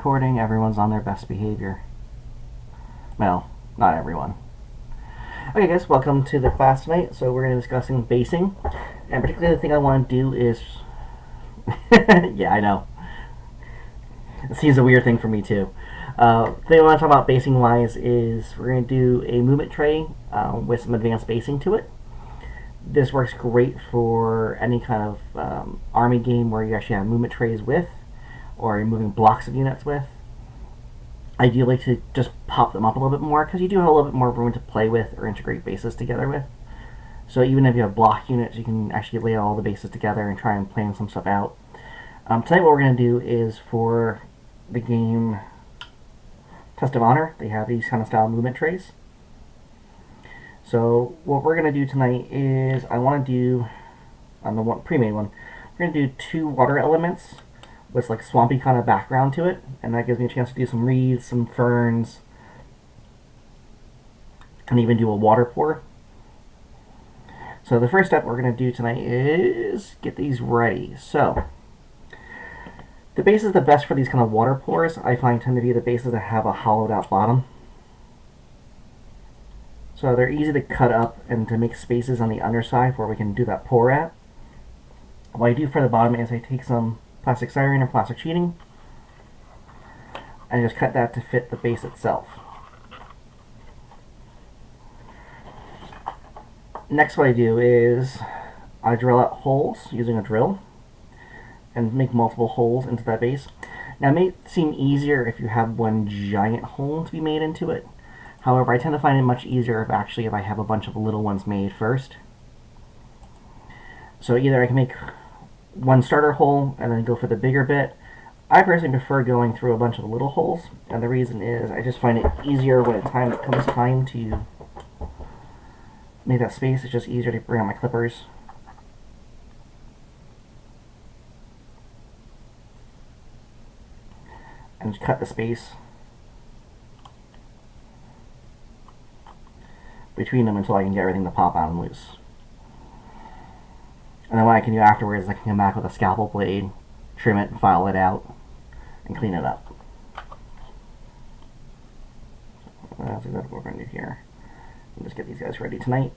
recording, everyone's on their best behavior. Well, not everyone. Okay guys, welcome to the class tonight. So we're going to be discussing basing. And particularly the thing I want to do is... yeah, I know. It seems a weird thing for me too. The thing I want to talk about basing wise is we're going to do a movement tray with some advanced basing to it. This works great for any kind of army game where you actually have movement trays with, or you're moving blocks of units with. I do like to just pop them up a little bit more because you do have a little bit more room to play with or integrate bases together with. So even if you have block units, you can actually lay all the bases together and try and plan some stuff out. Tonight what we're going to do is for the game Test of Honor, they have these kind of style movement trays. So what we're going to do tonight is I want to do, on the one pre-made one, we're going to do 2 water elements with like swampy kind of background to it, and that gives me a chance to do some reeds, some ferns, and even do a water pour. So the first step we're going to do tonight is get these ready. So the bases the best for these kind of water pours I find tend to be the bases that have a hollowed out bottom. So they're easy to cut up and to make spaces on the underside where we can do that pour at. What I do for the bottom is I take some plastic styrene or plastic sheeting and just cut that to fit the base itself. Next what I do is I drill out holes using a drill and make multiple holes into that base. Now it may seem easier if you have one giant hole to be made into it. However, I tend to find it much easier if I have a bunch of little ones made first. So either I can make one starter hole and then go for the bigger bit. I personally prefer going through a bunch of little holes, and the reason is I just find it easier when it comes time to make that space. It's just easier to bring out my clippers. And just cut the space between them until I can get everything to pop out and loose. And then what I can do afterwards is I can come back with a scalpel blade, trim it, and file it out, and clean it up. So that's exactly what we're going to do here. And just get these guys ready tonight.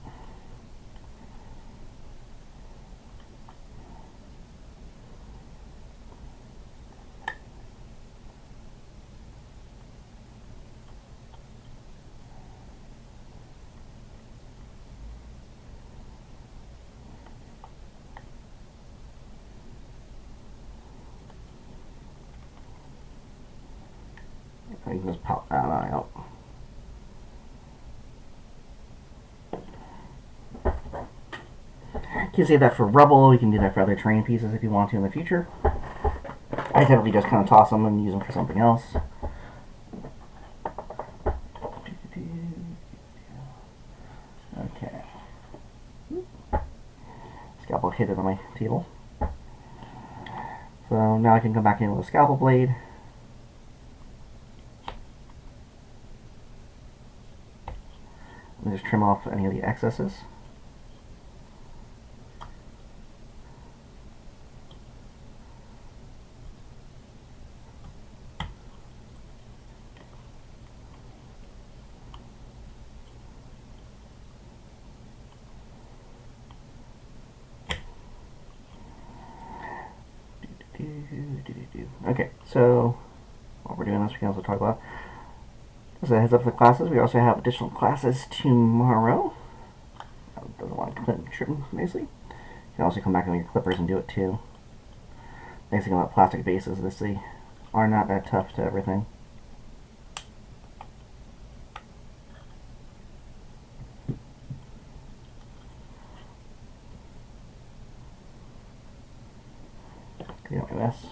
I can just pop that out. You can save that for rubble, you can do that for other terrain pieces if you want to in the future. I typically just kind of toss them and use them for something else. Okay. Scalpel hit it on my table. So now I can come back in with a scalpel blade. And just trim off any of the excesses. Okay, so while we're doing this, we can also talk about, as a heads up for the classes, we also have additional classes tomorrow. Doesn't want to clip trim, basically. You can also come back with your clippers and do it too. Nice thing about plastic bases is they are not that tough to everything. Clean up my mess.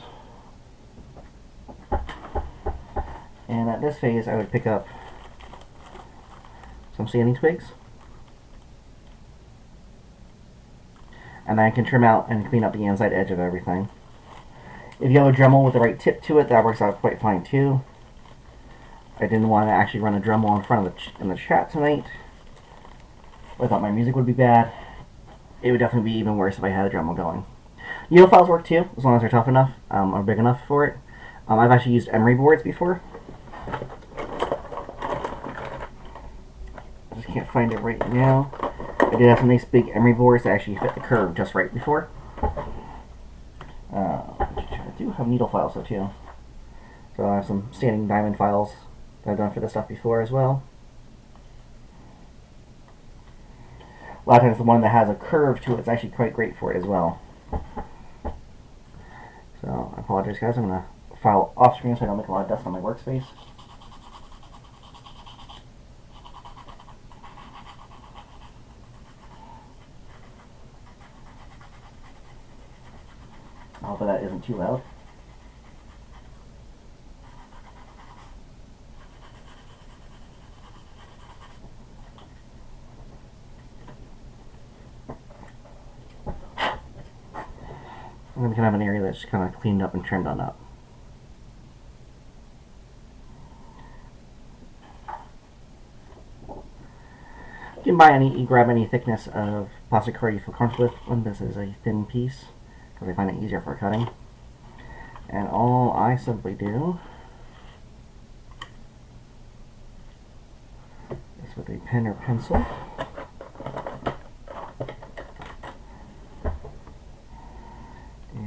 And at this phase, I would pick up some sanding twigs. And then I can trim out and clean up the inside edge of everything. If you have a Dremel with the right tip to it, that works out quite fine too. I didn't want to actually run a Dremel in front of the chat tonight. I thought my music would be bad. It would definitely be even worse if I had a Dremel going. Files work too, as long as they're tough enough or big enough for it. I've actually used emery boards before. I just can't find it right now. I did have some nice big emery boards that actually fit the curve just right before. I do have needle files though too. So I have some standing diamond files that I've done for this stuff before as well. A lot of times the one that has a curve to it is actually quite great for it as well. So I apologize guys, I'm going to file off screen so I don't make a lot of dust on my workspace. I hope that isn't too loud. And then we can have an area that's kind of cleaned up and trimmed on up. You can buy any, you grab any thickness of plastic card you feel comfortable with when this is a thin piece, because I find it easier for cutting. And all I simply do is with a pen or pencil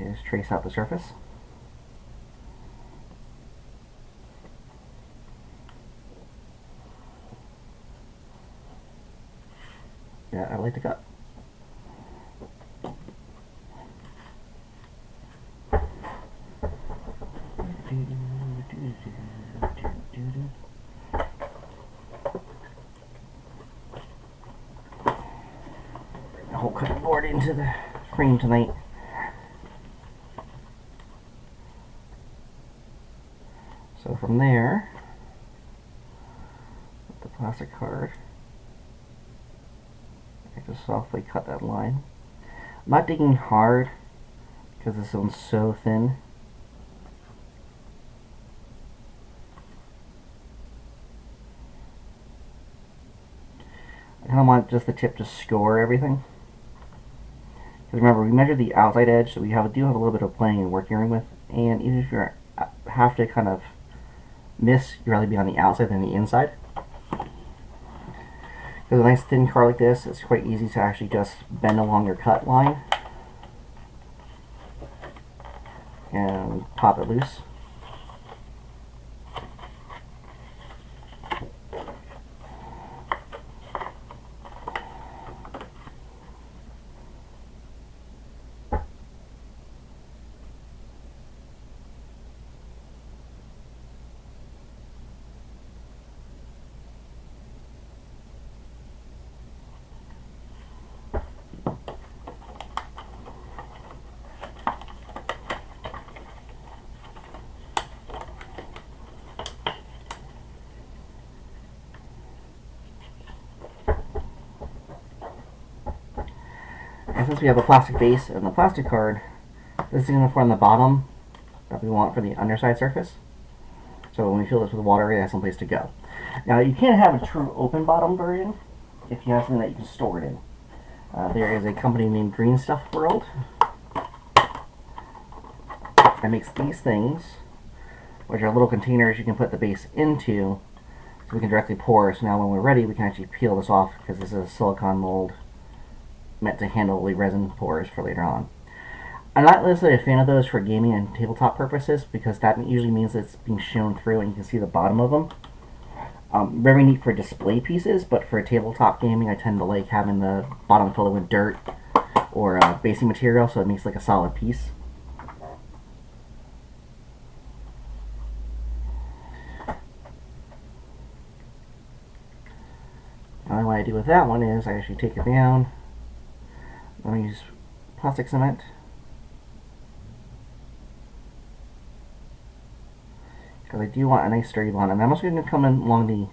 is trace out the surface. Yeah, I like to cut. The whole cutting board into the frame tonight. So from there, with the plastic card, I just softly cut that line. I'm not digging hard because this one's so thin. I kind of want just the tip to score everything. Because remember, we measured the outside edge, so we do have a little bit of playing and working with. And even if you have to kind of miss, you'd rather be on the outside than the inside. With a nice thin card like this, it's quite easy to actually just bend along your cut line and pop it loose. And since we have a plastic base and the plastic card, this is going to form the bottom that we want for the underside surface. So when we fill this with water, it has some place to go. Now you can't have a true open bottom version if you have something that you can store it in. There is a company named Green Stuff World that makes these things, which are little containers you can put the base into, so we can directly pour. So now when we're ready, we can actually peel this off because this is a silicone mold meant to handle the resin pores for later on. I'm not necessarily a fan of those for gaming and tabletop purposes because that usually means it's being shown through and you can see the bottom of them. Very neat for display pieces, but for tabletop gaming I tend to like having the bottom filled with dirt or basing material so it makes like a solid piece. Now what I do with that one is I actually take it down. I'm going to use plastic cement. Because I do want a nice sturdy bottom. And I'm also going to come in along the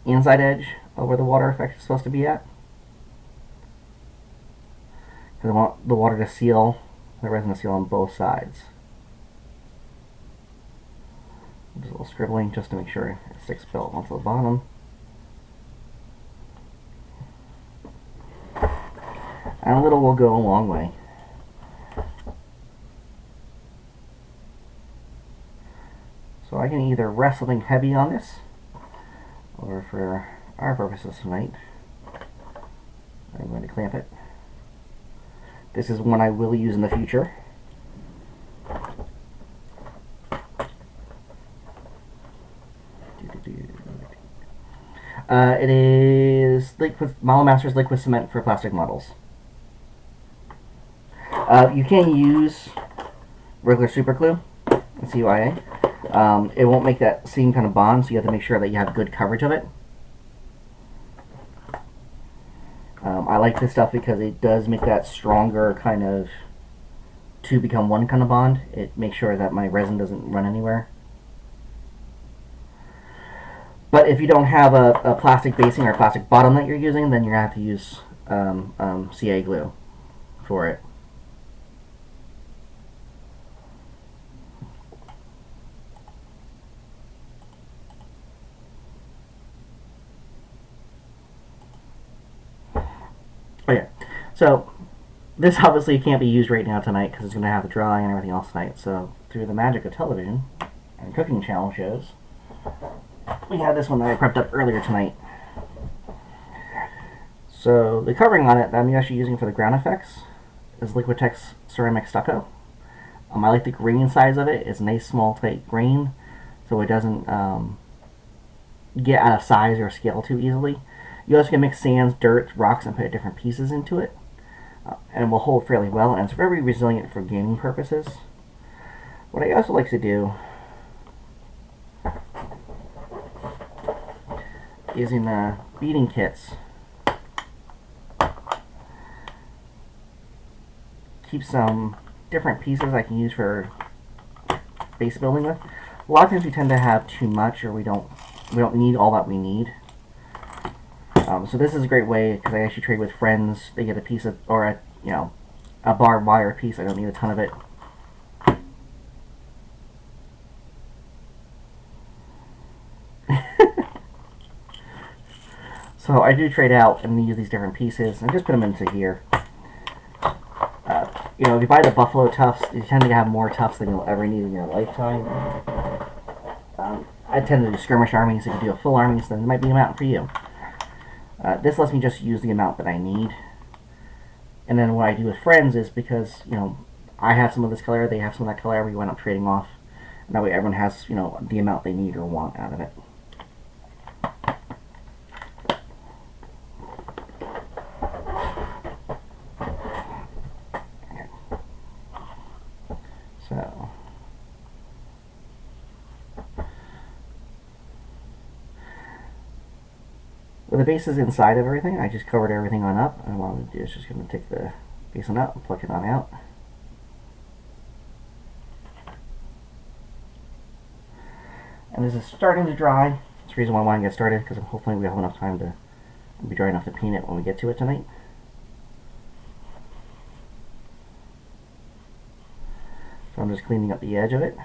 inside edge of where the water effect is supposed to be at. Because I want the water to seal, the resin to seal on both sides. Just a little scribbling just to make sure it sticks built onto the bottom. And a little will go a long way. I can either rest something heavy on this, or for our purposes tonight, I'm going to clamp it. This is one I will use in the future. It is Model Master's liquid cement for plastic models. You can use regular super glue, CYA. It won't make that same kind of bond, so you have to make sure that you have good coverage of it. I like this stuff because it does make that stronger kind of two become one kind of bond. It makes sure that my resin doesn't run anywhere. But if you don't have a plastic basing or a plastic bottom that you're using, then you're going to have to use CA glue for it. Okay, so this obviously can't be used right now tonight because it's going to have to dry and everything else tonight. So through the magic of television and cooking channel shows, we have this one that I prepped up earlier tonight. So the covering on it that I'm actually using for the ground effects is Liquitex ceramic stucco. I like the grain size of it. It's a nice small tight grain, so it doesn't get out of size or scale too easily. You also can mix sands, dirt, rocks, and put different pieces into it, and it will hold fairly well, and it's very resilient for gaming purposes. What I also like to do is in the beading kits, keep some different pieces I can use for base building with. A lot of times we tend to have too much, or we don't need all that we need. So this is a great way because I actually trade with friends. They get a piece of, or a barbed wire piece. I don't need a ton of it. So I do trade out and use these different pieces and just put them into here. If you buy the buffalo tufts, you tend to have more tufts than you'll ever need in your lifetime. I tend to do skirmish armies. So if you do a full army, so then it might be a mountain for you. This lets me just use the amount that I need. And then what I do with friends is because, I have some of this color, they have some of that color, we wind up trading off. And that way everyone has, the amount they need or want out of it. Okay. So... with the bases inside of everything, I just covered everything on up. And what I'm going to do is just going to take the base on up and pluck it on out. And this is starting to dry. That's the reason why I want to get started, because hopefully we have enough time to be dry enough to paint it when we get to it tonight. So I'm just cleaning up the edge of it.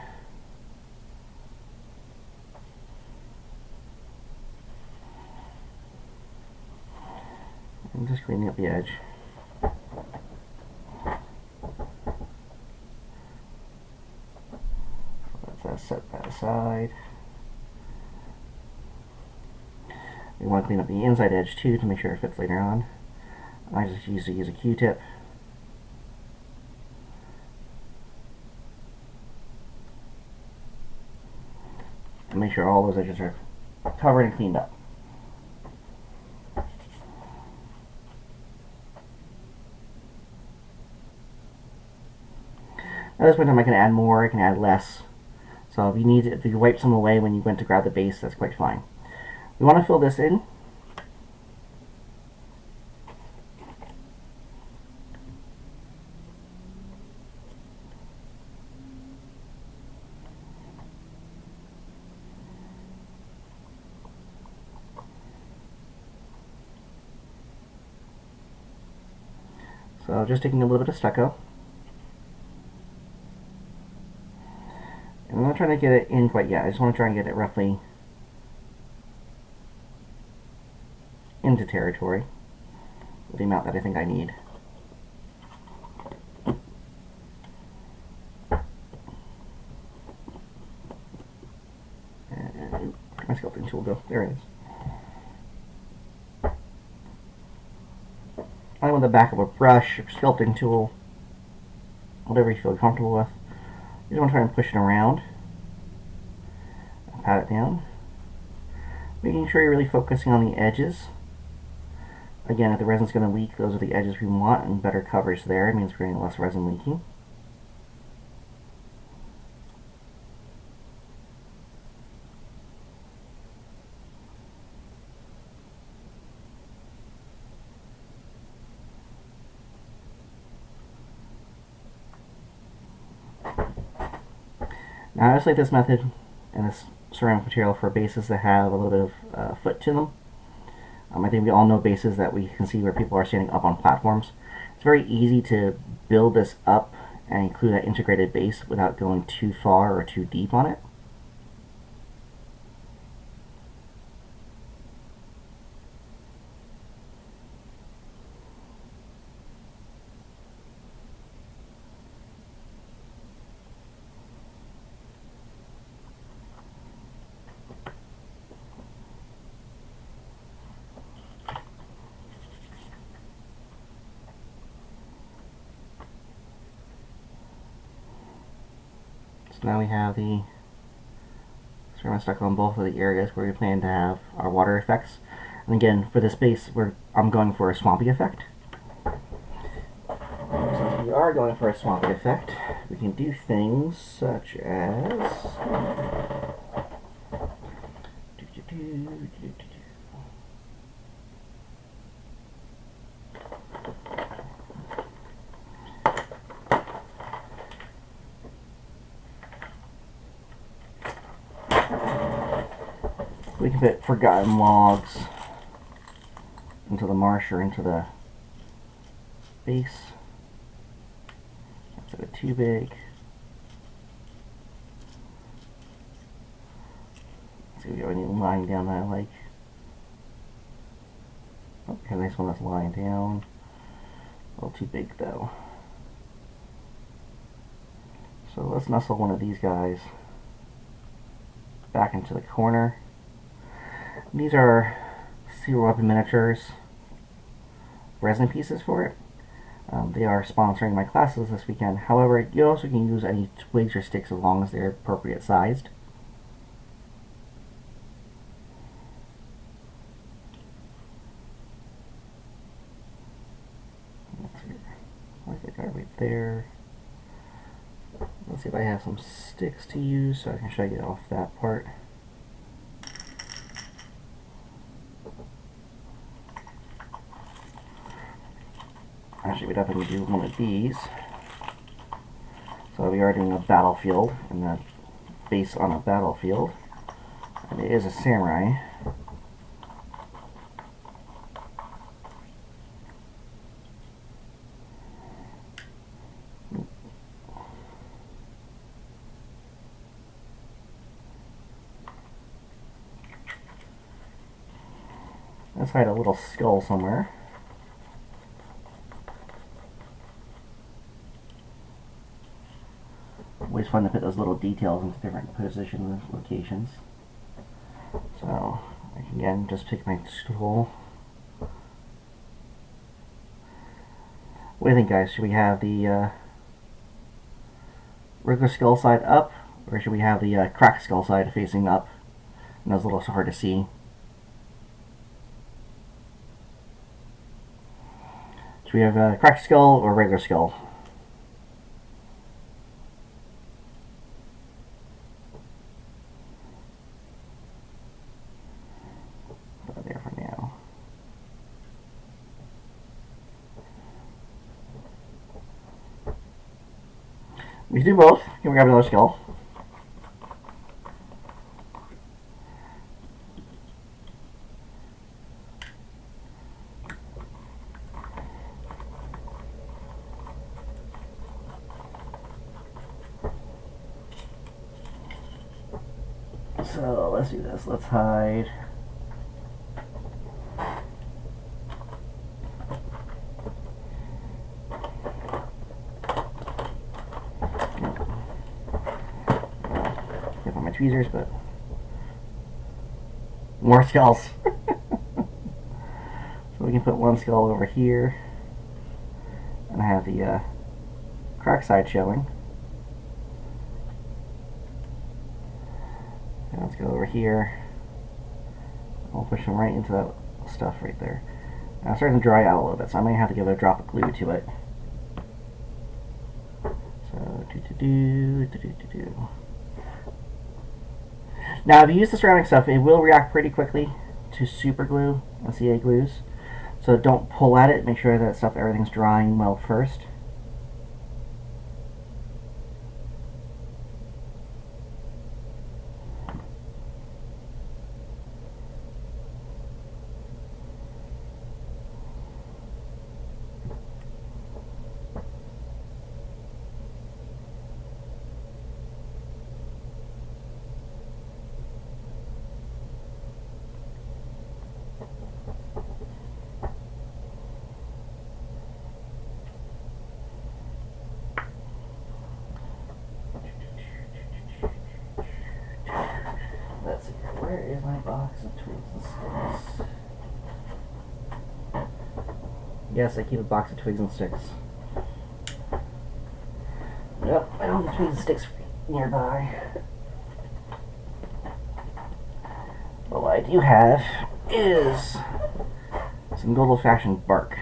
I'm just cleaning up the edge. Let's set that aside. We want to clean up the inside edge too to make sure it fits later on. I just usually use a Q-tip. And make sure all those edges are covered and cleaned up. At this point in time I can add more, I can add less. So if you wipe some away when you went to grab the base, that's quite fine. We want to fill this in. So just taking a little bit of stucco. And I'm not trying to get it in quite yet. I just want to try and get it roughly into territory with the amount that I think I need. sculpting tool go? There it is. I'm on the back of a brush, or sculpting tool, whatever you feel comfortable with. You just want to try and push it around. Pat it down. Making sure you're really focusing on the edges. Again, if the resin's going to leak, those are the edges we want, and better coverage there. It means we're getting less resin leaking. Now, I just like this method and this ceramic material for bases that have a little bit of foot to them. I think we all know bases that we can see where people are standing up on platforms. It's very easy to build this up and include that integrated base without going too far or too deep on it. So now we have the ceramic stuck on both of the areas where we plan to have our water effects. And again, for this base, I'm going for a swampy effect. Since we are going for a swampy effect, we can do things such as we can put forgotten logs into the marsh or into the base. That's a bit too big. Let's see if we have any line down that I like. Okay, nice one that's lying down. A little too big though. So let's nestle one of these guys back into the corner. These are Zero Weapon Miniatures resin pieces for it. They are sponsoring my classes this weekend. However, you also can use any twigs or sticks as long as they're appropriate sized. Let's see, like that guy right there. Let's see if I have some sticks to use so I can show you off that part. Actually, we'd definitely do one of these. So we are doing a battlefield, and the base on a battlefield. And it is a samurai. Let's hide a little skull somewhere. Always fun to put those little details into different positions and locations. So I can again just pick my tool. What do you think, guys? Should we have the regular skull side up, or should we have the cracked skull side facing up? And that's a little so hard to see. Should we have a cracked skull or regular skull? There for now. We can do both. Can we grab another skull? So let's do this. Let's hide. Get on my tweezers, but More skulls. So we can put one skull over here, and have the crack side showing. And let's go over here. I'll push them right into that stuff right there. Now it's starting to dry out a little bit, so I might have to give it a drop of glue to it. So, do. Now, if you use the ceramic stuff, it will react pretty quickly to super glue and CA glues. So don't pull at it. Make sure that stuff, everything's drying well first. Let's see, where is my box of twigs and sticks? Yes, I keep a box of twigs and sticks. Yep, I don't have twigs and sticks nearby. But what I do have is some good old-fashioned bark,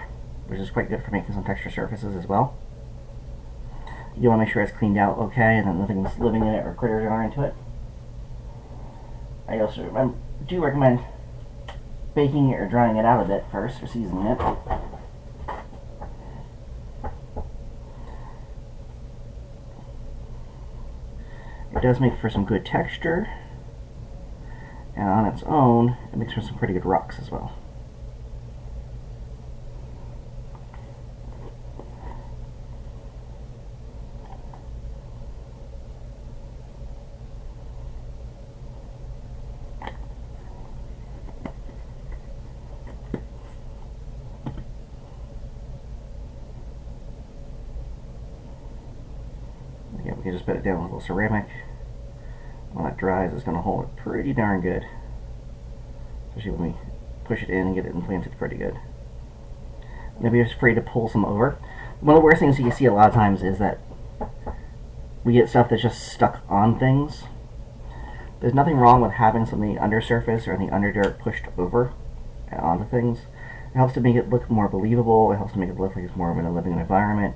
which is quite good for making some texture surfaces as well. You want to make sure it's cleaned out okay and that nothing's living in it or critters are into it. I also do recommend baking it or drying it out a bit first, or seasoning it. It does make for some good texture, and on its own, it makes for some pretty good rocks as well. Again, we can just put it down with a little ceramic. When it dries, it's going to hold it pretty darn good. Especially when we push it in and get it implanted pretty good. Don't be afraid to pull some over. One of the worst things you can see a lot of times is that we get stuff that's just stuck on things. There's nothing wrong with having some of the undersurface or the underdirt pushed over onto things. It helps to make it look more believable. It helps to make it look like it's more of a living environment.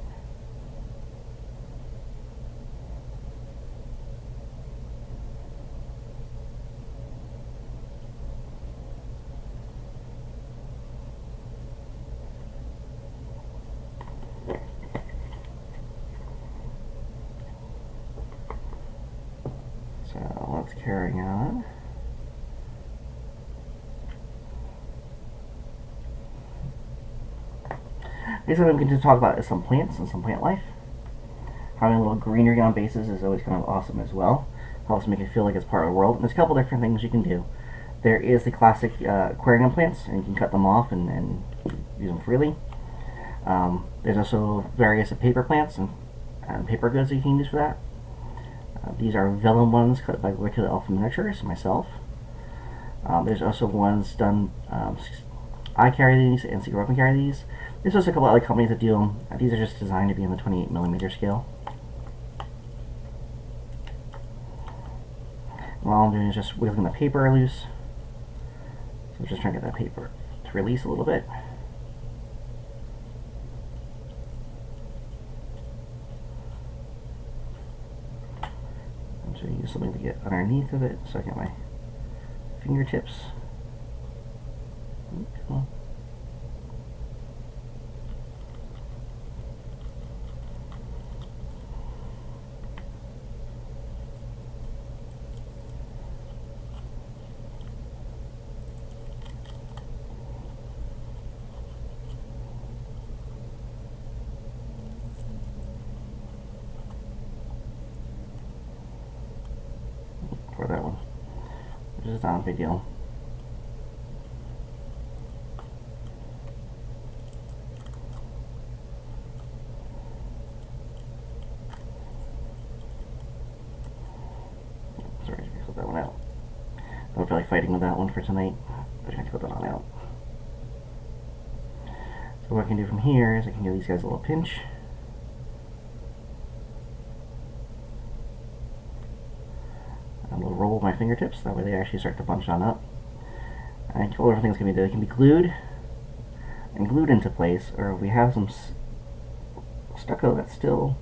So let's carry on. Next thing we can just talk about is some plants and some plant life. Having a little greenery on bases is always kind of awesome as well. Helps make it feel like it's part of the world. And there's a couple different things you can do. There is the classic aquarium plants, and you can cut them off and use them freely. There's also various paper plants and paper goods that you can use for that. These are vellum ones cut by Wicked Elf Miniatures, myself. There's also ones done, I carry these and Secret Weapon carry these. There's also a couple other companies that do them. These are just designed to be in the 28mm scale. And all I'm doing is just wiggling the paper loose. So I'm just trying to get that paper to release a little bit. I'm going to use something to get underneath of it so I get my fingertips. Come on. For that one, which is not a big deal. Sorry, I put that one out. I don't feel like fighting with that one for tonight. I'm just going to clip it on out. So what I can do from here is I can give these guys a little pinch. A little roll with my fingertips, that way they actually start to bunch on up. And I control everything's going to be done. It can be glued and glued into place, or if we have some stucco that's still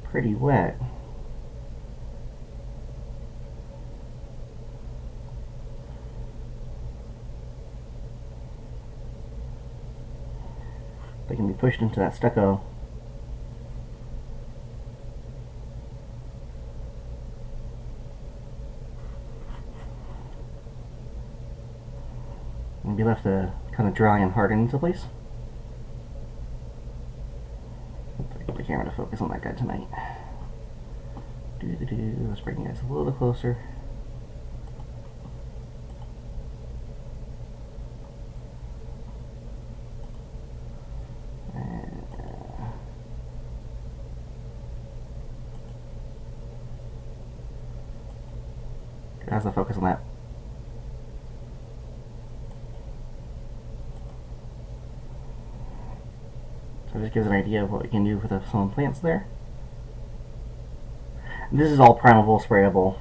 pretty wet, they can be pushed into that stucco. And be left to kind of dry and harden into place. Get the camera to focus on that guy tonight. Let's bring you guys a little closer. How's the focus on that? So it just gives an idea of what we can do with some plants there. This is all primable, sprayable.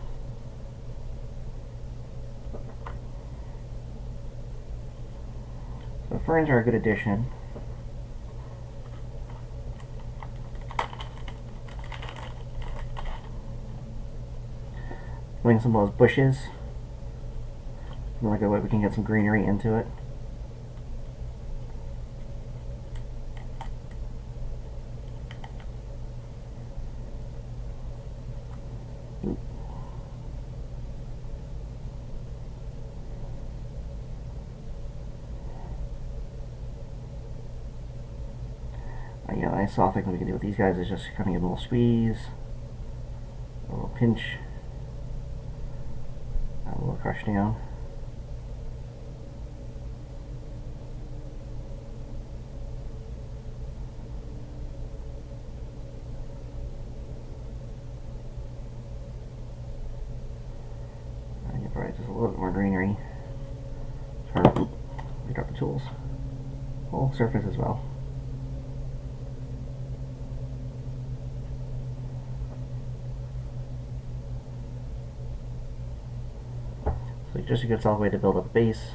So ferns are a good addition. Putting some of those bushes. Like a way we can get some greenery into it. Yeah, I saw thing we can do with these guys is just kind of give them a little squeeze, a little pinch, a little crush down. I can provide just a little bit more greenery. Sorry, we dropped the tools. Whole surface as well. So just a good solid way to build up a base.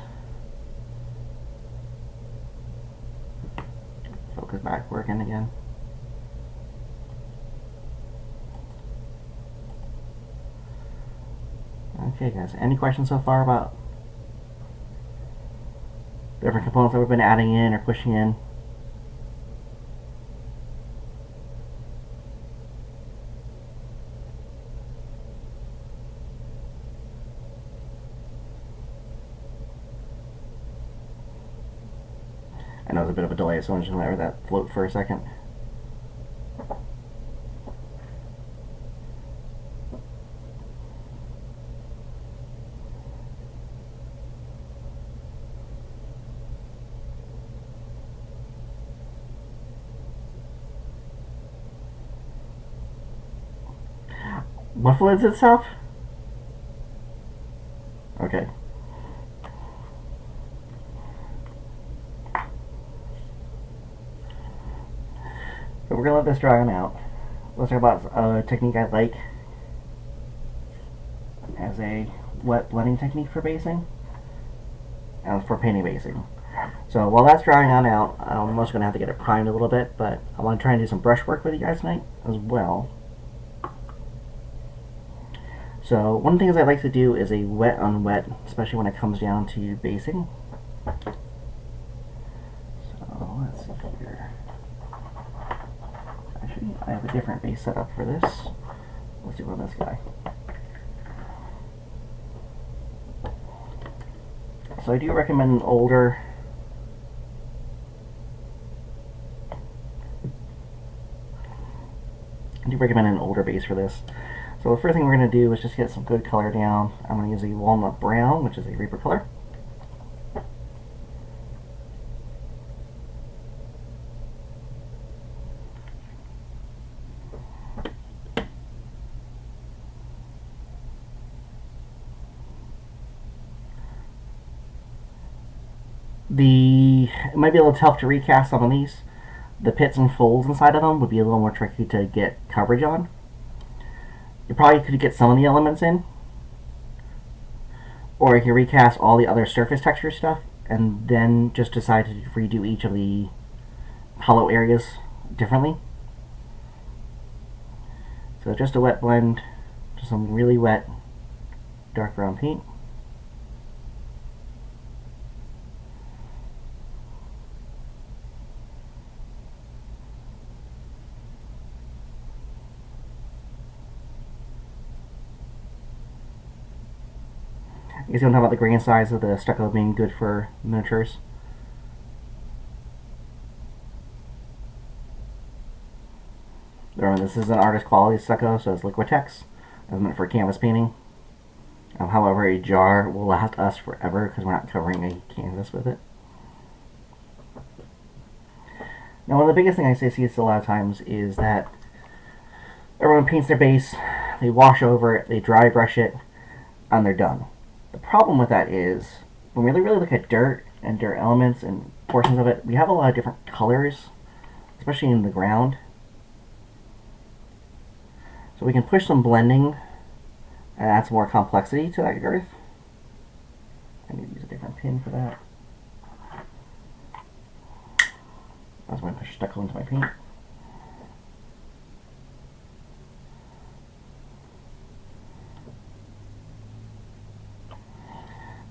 Focus back working again. Okay guys, any questions so far about the different components that we've been adding in or pushing in? I know there's a bit of a delay, so I'm just going to let that float for a second. What floods itself? Okay. So we're gonna let this dry on out. Let's talk about a technique I like as a wet blending technique for basing and for painting basing. So while that's drying on out, I'm also gonna have to get it primed a little bit, but I want to try and do some brush work with you guys tonight as well. So one of the things I like to do is a wet on wet, especially when it comes down to basing. So let's see here. Actually, I have a different base setup for this. Let's do one on this guy. So I do recommend an older base for this. So the first thing we're going to do is just get some good color down. I'm going to use a walnut brown, which is a Reaper color. It might be a little tough to recast some of these. The pits and folds inside of them would be a little more tricky to get coverage on. You probably could get some of the elements in, or you can recast all the other surface texture stuff and then just decide to redo each of the hollow areas differently. So just a wet blend to some really wet dark brown paint. You guys want to talk about the grain size of the stucco being good for miniatures. Remember, this is an artist quality stucco, so it's Liquitex. It's meant for canvas painting. However, a jar will last us forever because we're not covering a canvas with it. Now, one of the biggest things I see a lot of times is that everyone paints their base, they wash over it, they dry brush it, and they're done. The problem with that is, when we really look at dirt and dirt elements and portions of it, we have a lot of different colors, especially in the ground. So we can push some blending and add some more complexity to that earth. I need to use a different pin for that. I was going to push stucco into my paint.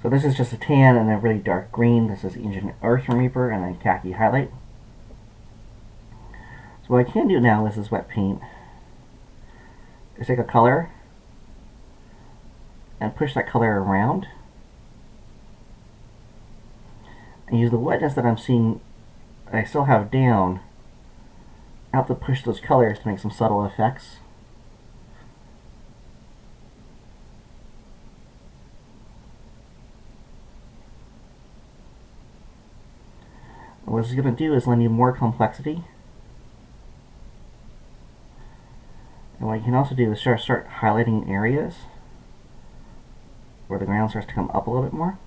So this is just a tan and a really dark green. This is Ancient Earth Reaper and a khaki highlight. So what I can do now with this wet paint is take a color and push that color around and use the wetness that I'm seeing that I still have down. I have to push those colors to make some subtle effects. And what this is going to do is lend you more complexity. And what you can also do is start highlighting areas where the ground starts to come up a little bit more.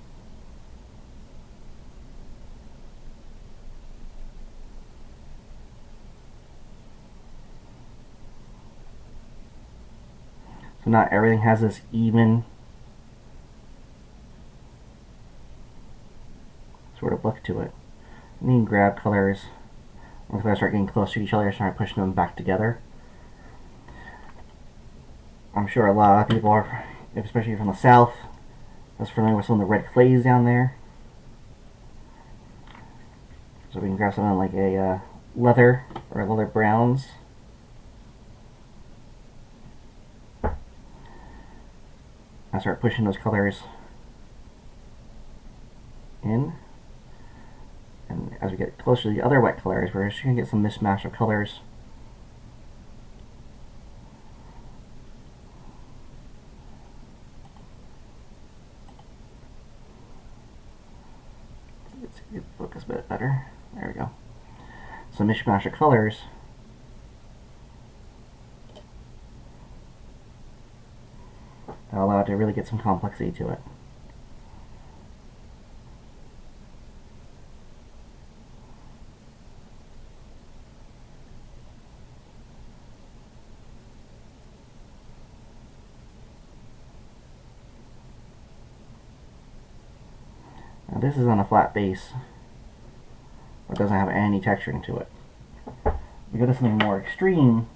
So not everything has this even sort of look to it. And you can grab colors, once I start getting close to each other, start pushing them back together. I'm sure a lot of people are, especially from the south, that's familiar with some of the red clays down there. So we can grab something like a leather or leather browns. I start pushing those colors in. And as we get closer to the other wet colors, we're just going to get some mismatch of colors. Let's see if focus a bit better. There we go. Some mishmash of colors. That'll allow it to really get some complexity to it. Now this is on a flat base, but doesn't have any texturing to it. We go to something more extreme.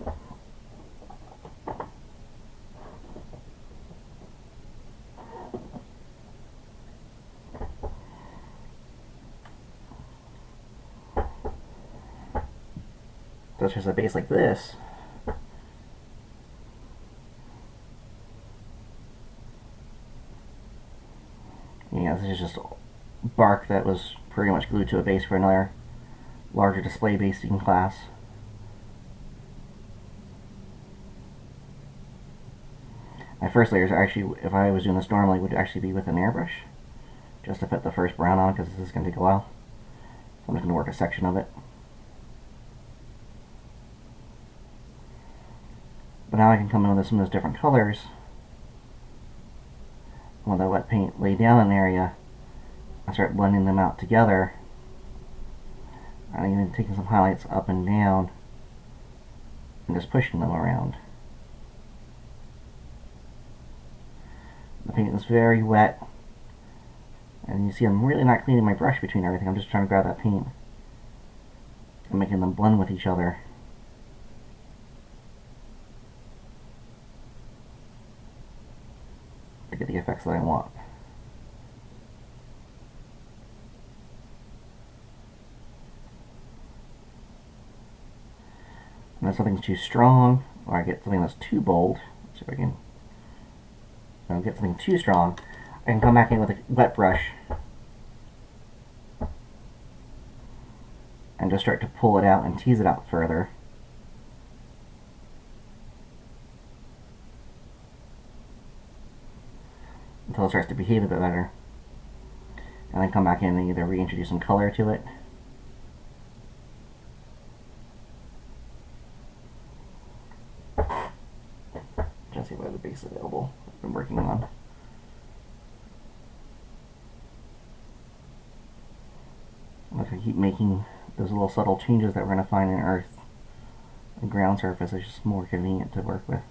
Such as a base like this. Yeah, this is just bark that was pretty much glued to a base for another larger display basing class. My first layers are actually, if I was doing this normally, would actually be with an airbrush, just to put the first brown on, because this is going to take a while. So I'm just going to work a section of it. But now I can come in with some of those different colors. With that wet paint, lay down an area, I start blending them out together. I'm even taking some highlights up and down and just pushing them around. The paint is very wet, and you see I'm really not cleaning my brush between everything. I'm just trying to grab that paint and making them blend with each other. To get the effects that I want. And if something's too strong, or I get something that's too bold, let's see if I can get something too strong, I can come back in with a wet brush and just start to pull it out and tease it out further. Until it starts to behave a bit better. And then come back in and either reintroduce some color to it. Just see if I have the base available I've been working on. Look, I keep making those little subtle changes that we're going to find in Earth. The ground surface is just more convenient to work with.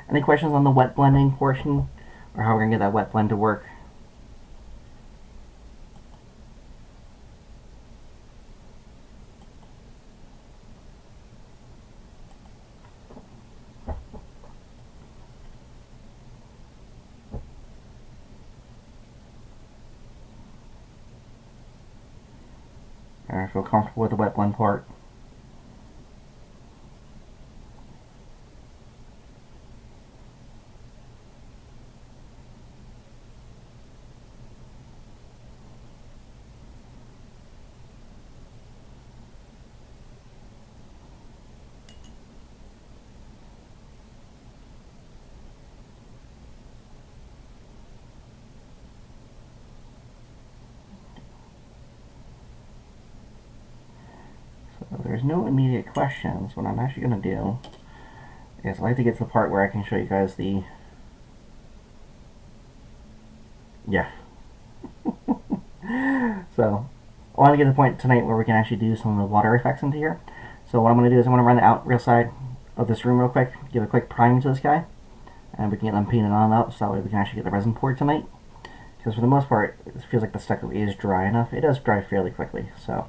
Any questions on the wet blending portion, or how we're going to get that wet blend to work? Or feel comfortable with the wet blend part? So there's no immediate questions. What I'm actually going to do is I like to get to the part where I can show you guys the... Yeah. So I want to get to the point tonight where we can actually do some of the water effects into here. So what I'm going to do is I'm going to run the outside of this room real quick, give a quick prime to this guy, and we can get them painted on up so that way we can actually get the resin poured tonight. Because for the most part, it feels like the stucco is dry enough. It does dry fairly quickly, so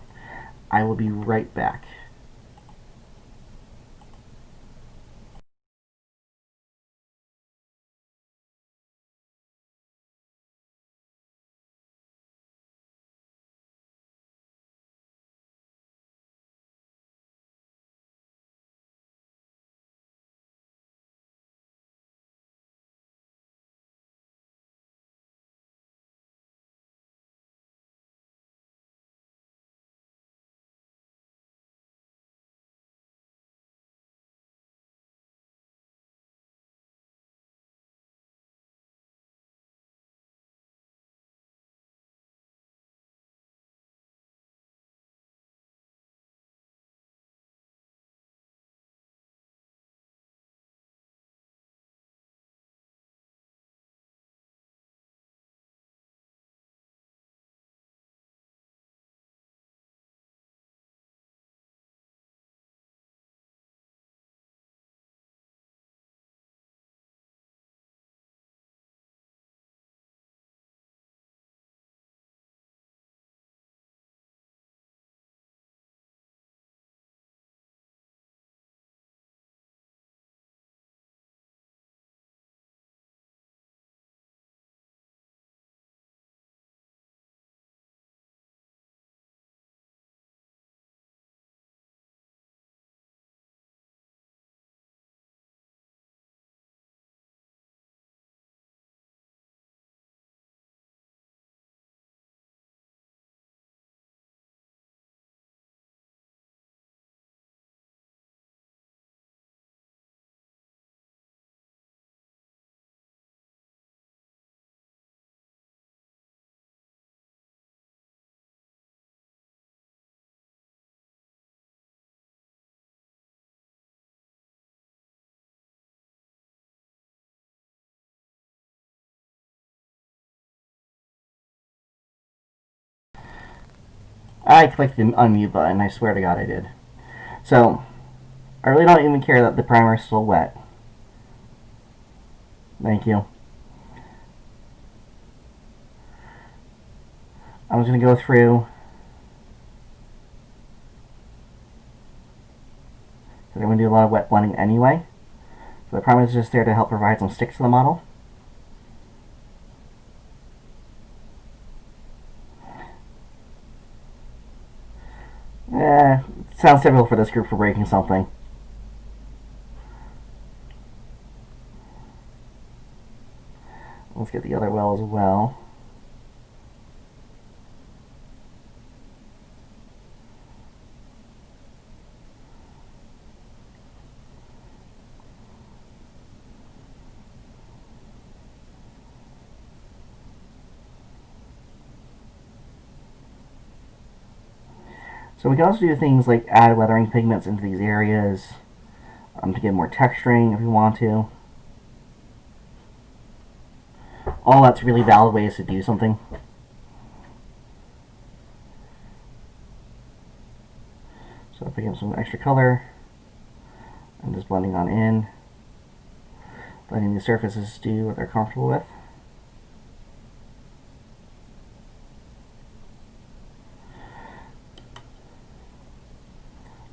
I will be right back. I clicked the unmute button, I swear to God I did. So, I really don't even care that the primer is still wet. Thank you. I'm just going to go through. I'm going to do a lot of wet blending anyway. So the primer is just there to help provide some sticks to the model. Sounds typical for this group for breaking something. Let's get the other well as well. So we can also do things like add weathering pigments into these areas to get more texturing if we want to. All that's really valid ways to do something. So picking up some extra color and just blending on in. Letting these surfaces do what they're comfortable with.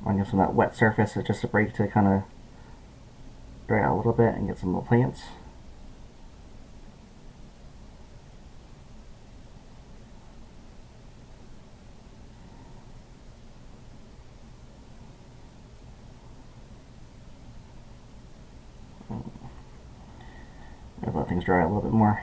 I'm going to get some of that wet surface just a break to kind of dry out a little bit and get some little plants. Let things dry out a little bit more.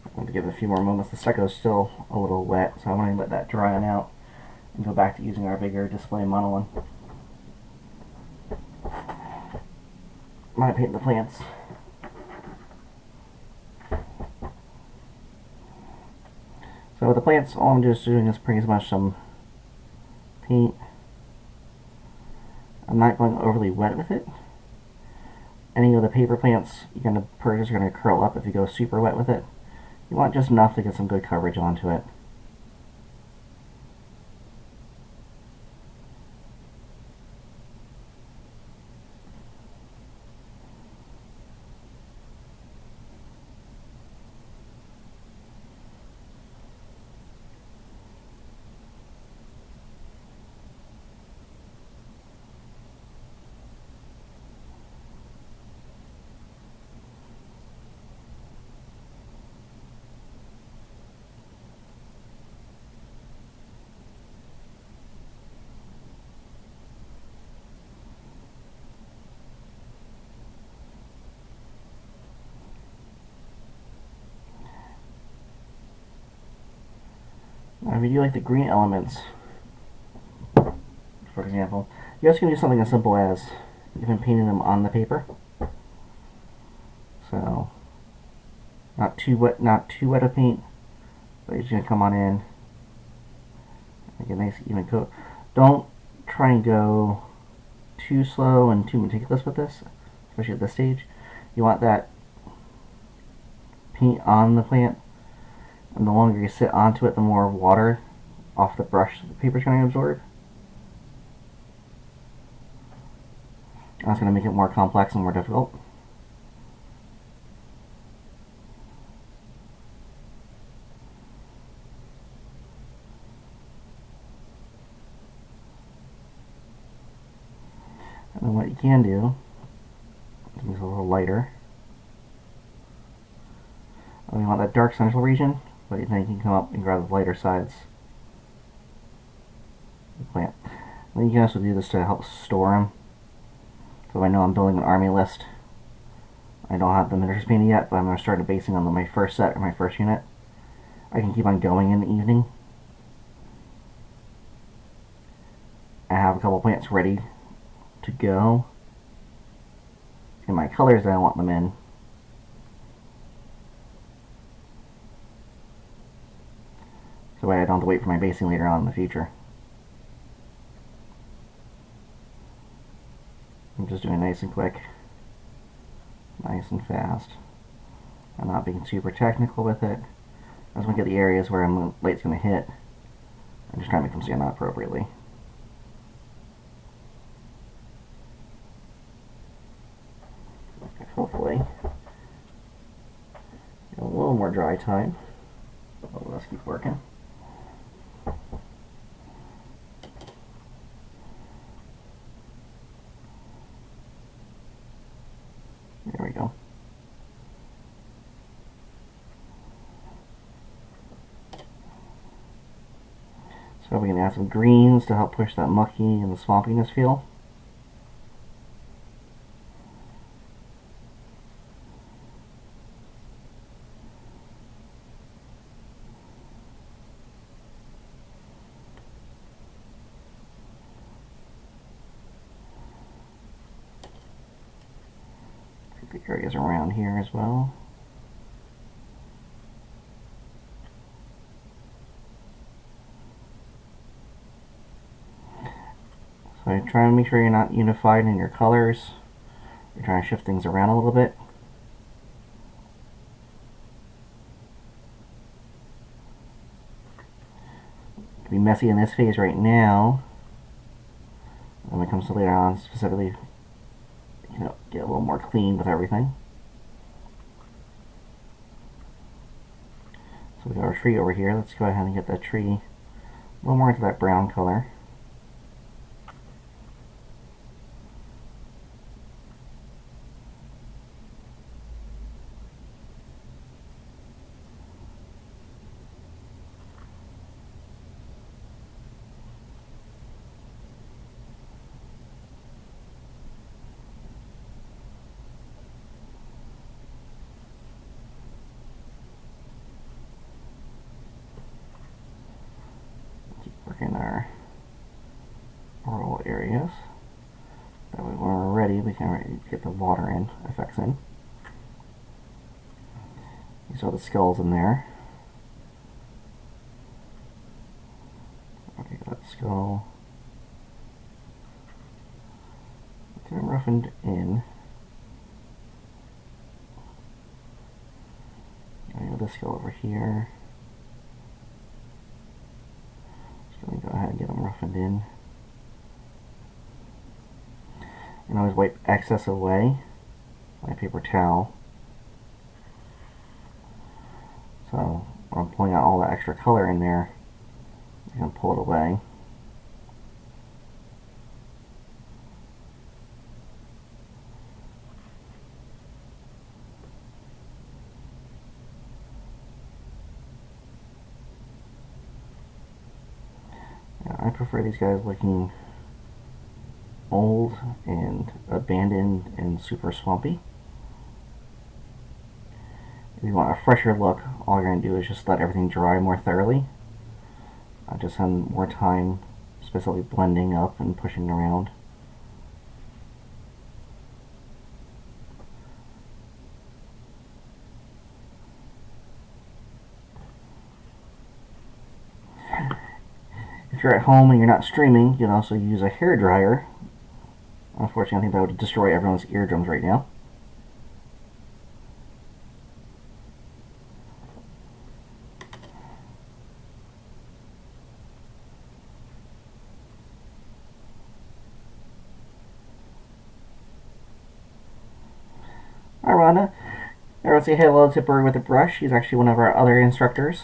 I'm going to give it a few more moments. The stucco is still a little wet, so I'm going to let that dry on out and go back to using our bigger display monolith. I'm going to paint the plants. So with the plants, all I'm just doing is pretty much some paint. I'm not going overly wet with it. Any of the paper plants you're going to purchase are going to curl up if you go super wet with it. You want just enough to get some good coverage onto it. Now, if you do like the green elements, for example, you guys can do something as simple as even painting them on the paper. So, not too wet of paint, but you're just gonna come on in, make a nice even coat. Don't try and go too slow and too meticulous with this, especially at this stage. You want that paint on the plant, and the longer you sit onto it, the more water off the brush the paper's going to absorb. That's going to make it more complex and more difficult. And then what you can do, to make it a little lighter, we want that dark central region, but then you can come up and grab the lighter sides plant. And you can also do this to help store them. So I know I'm building an army list. I don't have the miniatures painted yet, but I'm going to start basing on my first set or my first unit. I can keep on going in the evening. I have a couple plants ready to go in my colors that I want them in. So I don't have to wait for my basing later on in the future. I'm just doing it nice and quick, nice and fast. I'm not being super technical with it. I just want to get the areas where the light's going to hit and just try to make them stand out appropriately. Hopefully, a little more dry time. Oh, let's keep working. There we go. So we can add some greens to help push that mucky and the swampiness feel. The areas around here as well. So try to make sure you're not unified in your colors. You're trying to shift things around a little bit. It can be messy in this phase right now. And when it comes to later on, specifically, get a little more clean with everything. So we got our tree over here. Let's go ahead and get that tree a little more into that brown color. Working our rural areas. That way when we're ready, we can get the water effects in. You saw the skulls in there. Okay, that skull. Get them roughened in. I got this skull over here. Let me go ahead and get them roughened in. And always wipe excess away with my paper towel. So when I'm pulling out all the extra color in there, I can pull it away. I prefer these guys looking old and abandoned and super swampy. If you want a fresher look, all you're going to do is just let everything dry more thoroughly. Just spend more time specifically blending up and pushing around. If you're at home and you're not streaming, you can also use a hairdryer. Unfortunately, I think that would destroy everyone's eardrums right now. Hi, Rhonda. Everyone say hello to Bird with a Brush. He's actually one of our other instructors.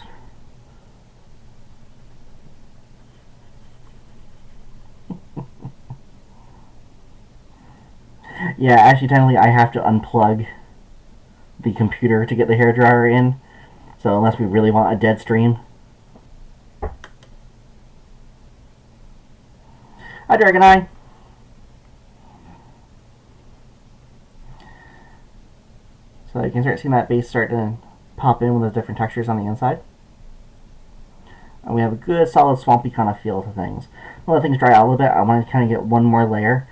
Yeah, actually, technically, I have to unplug the computer to get the hairdryer in. So unless we really want a dead stream. Hi, Dragon Eye. So you can start seeing that base start to pop in with those different textures on the inside. And we have a good, solid, swampy kind of feel to things. When the things dry out a little bit, I want to kind of get one more layer.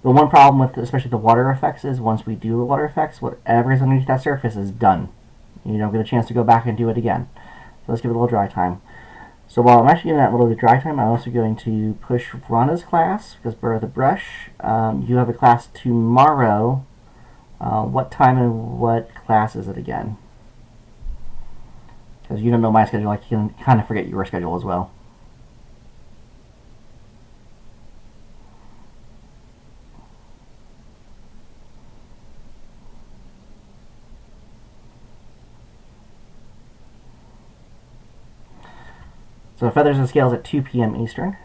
The one problem with especially the water effects is once we do the water effects, whatever is underneath that surface is done. You don't get a chance to go back and do it again. So let's give it a little dry time. So while I'm actually giving that little bit of dry time, I'm also going to push Rana's class, because Burrow the Brush. You have a class tomorrow. What time and what class is it again? Because you don't know my schedule, I can kind of forget your schedule as well. So Feathers and Scales at 2 p.m. Eastern,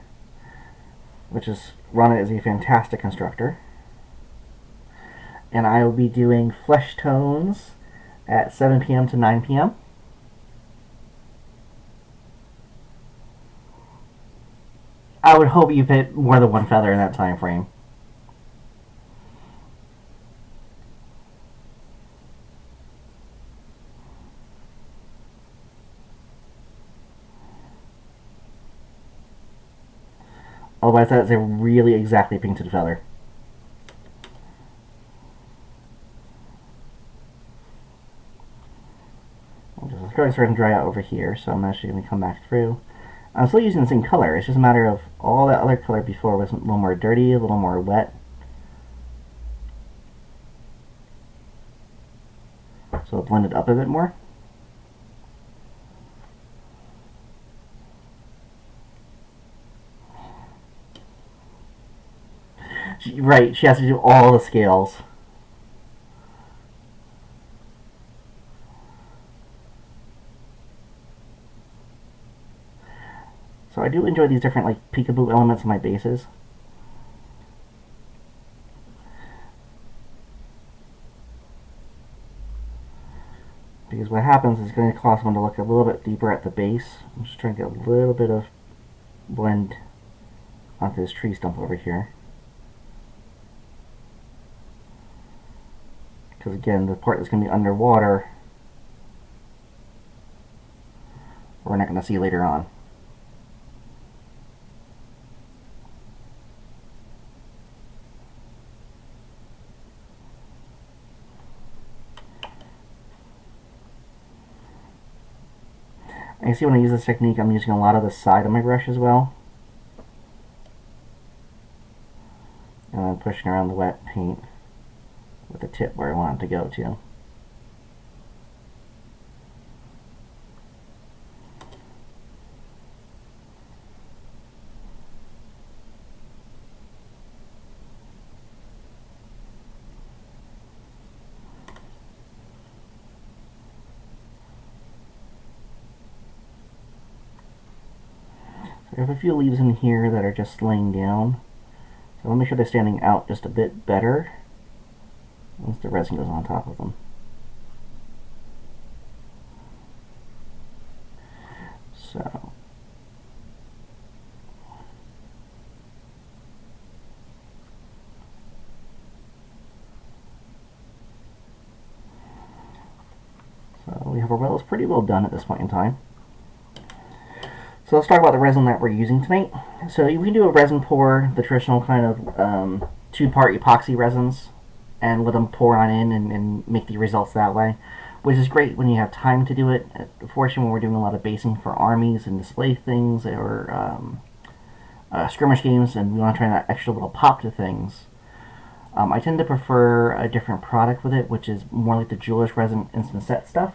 which is, Rana is a fantastic constructor. And I will be doing Flesh Tones at 7 p.m. to 9 p.m. I would hope you hit more than one feather in that time frame. Otherwise, that is a really exactly painted feather. It's really starting to dry out over here, so I'm actually going to come back through. I'm still using the same color. It's just a matter of all that other color before was a little more dirty, a little more wet. So it blended up a bit more. Right, she has to do all the scales. So I do enjoy these different like peekaboo elements in my bases. Because what happens is it's going to cause someone to look a little bit deeper at the base. I'm just trying to get a little bit of blend onto this tree stump over here. Because again, the part that's going to be underwater, we're not going to see later on. And you see when I use this technique, I'm using a lot of the side of my brush as well. And then pushing around the wet paint with the tip where I want it to go to. I have a few leaves in here that are just laying down. So let me make sure they're standing out just a bit better once the resin goes on top of them. So we have our wells pretty well done at this point in time. So let's talk about the resin that we're using tonight. So we can do a resin pour, the traditional kind of two-part epoxy resins, and let them pour on in and make the results that way, which is great when you have time to do it. Fortunately, when we're doing a lot of basing for armies and display things or skirmish games and we want to try that extra little pop to things, I tend to prefer a different product with it, which is more like the jeweler's resin instant set stuff.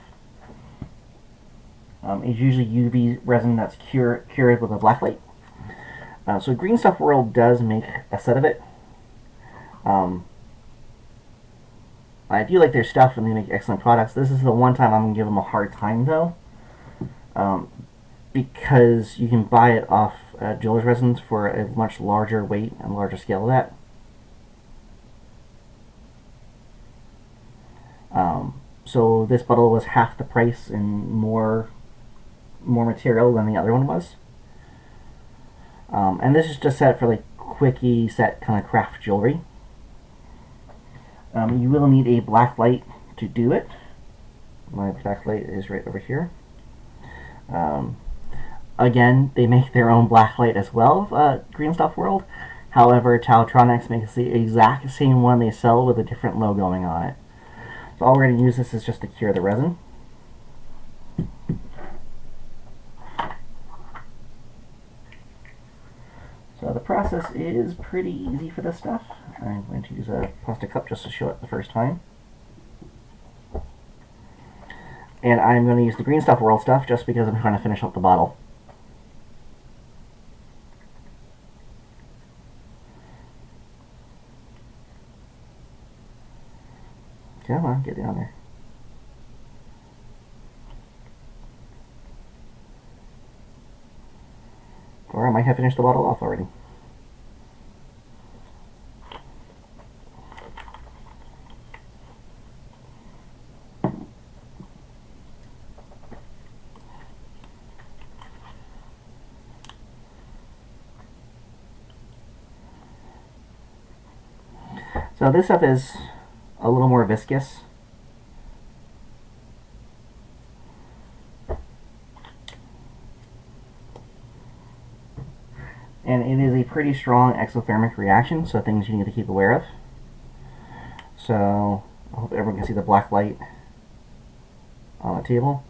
It's usually UV resin that's cured with a black light. So Green Stuff World does make a set of it. I do like their stuff and they make excellent products. This is the one time I'm going to give them a hard time though. Because you can buy it off jeweler's resins for a much larger weight and larger scale of that. So this bottle was half the price and more material than the other one was. And this is just set for like quickie set kind of craft jewelry. You will need a black light to do it. My black light is right over here. Again, they make their own black light as well, Green Stuff World. However, Tautronics makes the exact same one they sell with a different logoing on it. So all we're going to use this is just to cure the resin. So the process is pretty easy for this stuff. I'm going to use a plastic cup just to show it the first time. And I'm going to use the Green Stuff World stuff just because I'm trying to finish up the bottle. Come on, get down there. Or I might have finished the bottle off already. So this stuff is a little more viscous. And it is a pretty strong exothermic reaction, so things you need to keep aware of. So I hope everyone can see the black light on the table.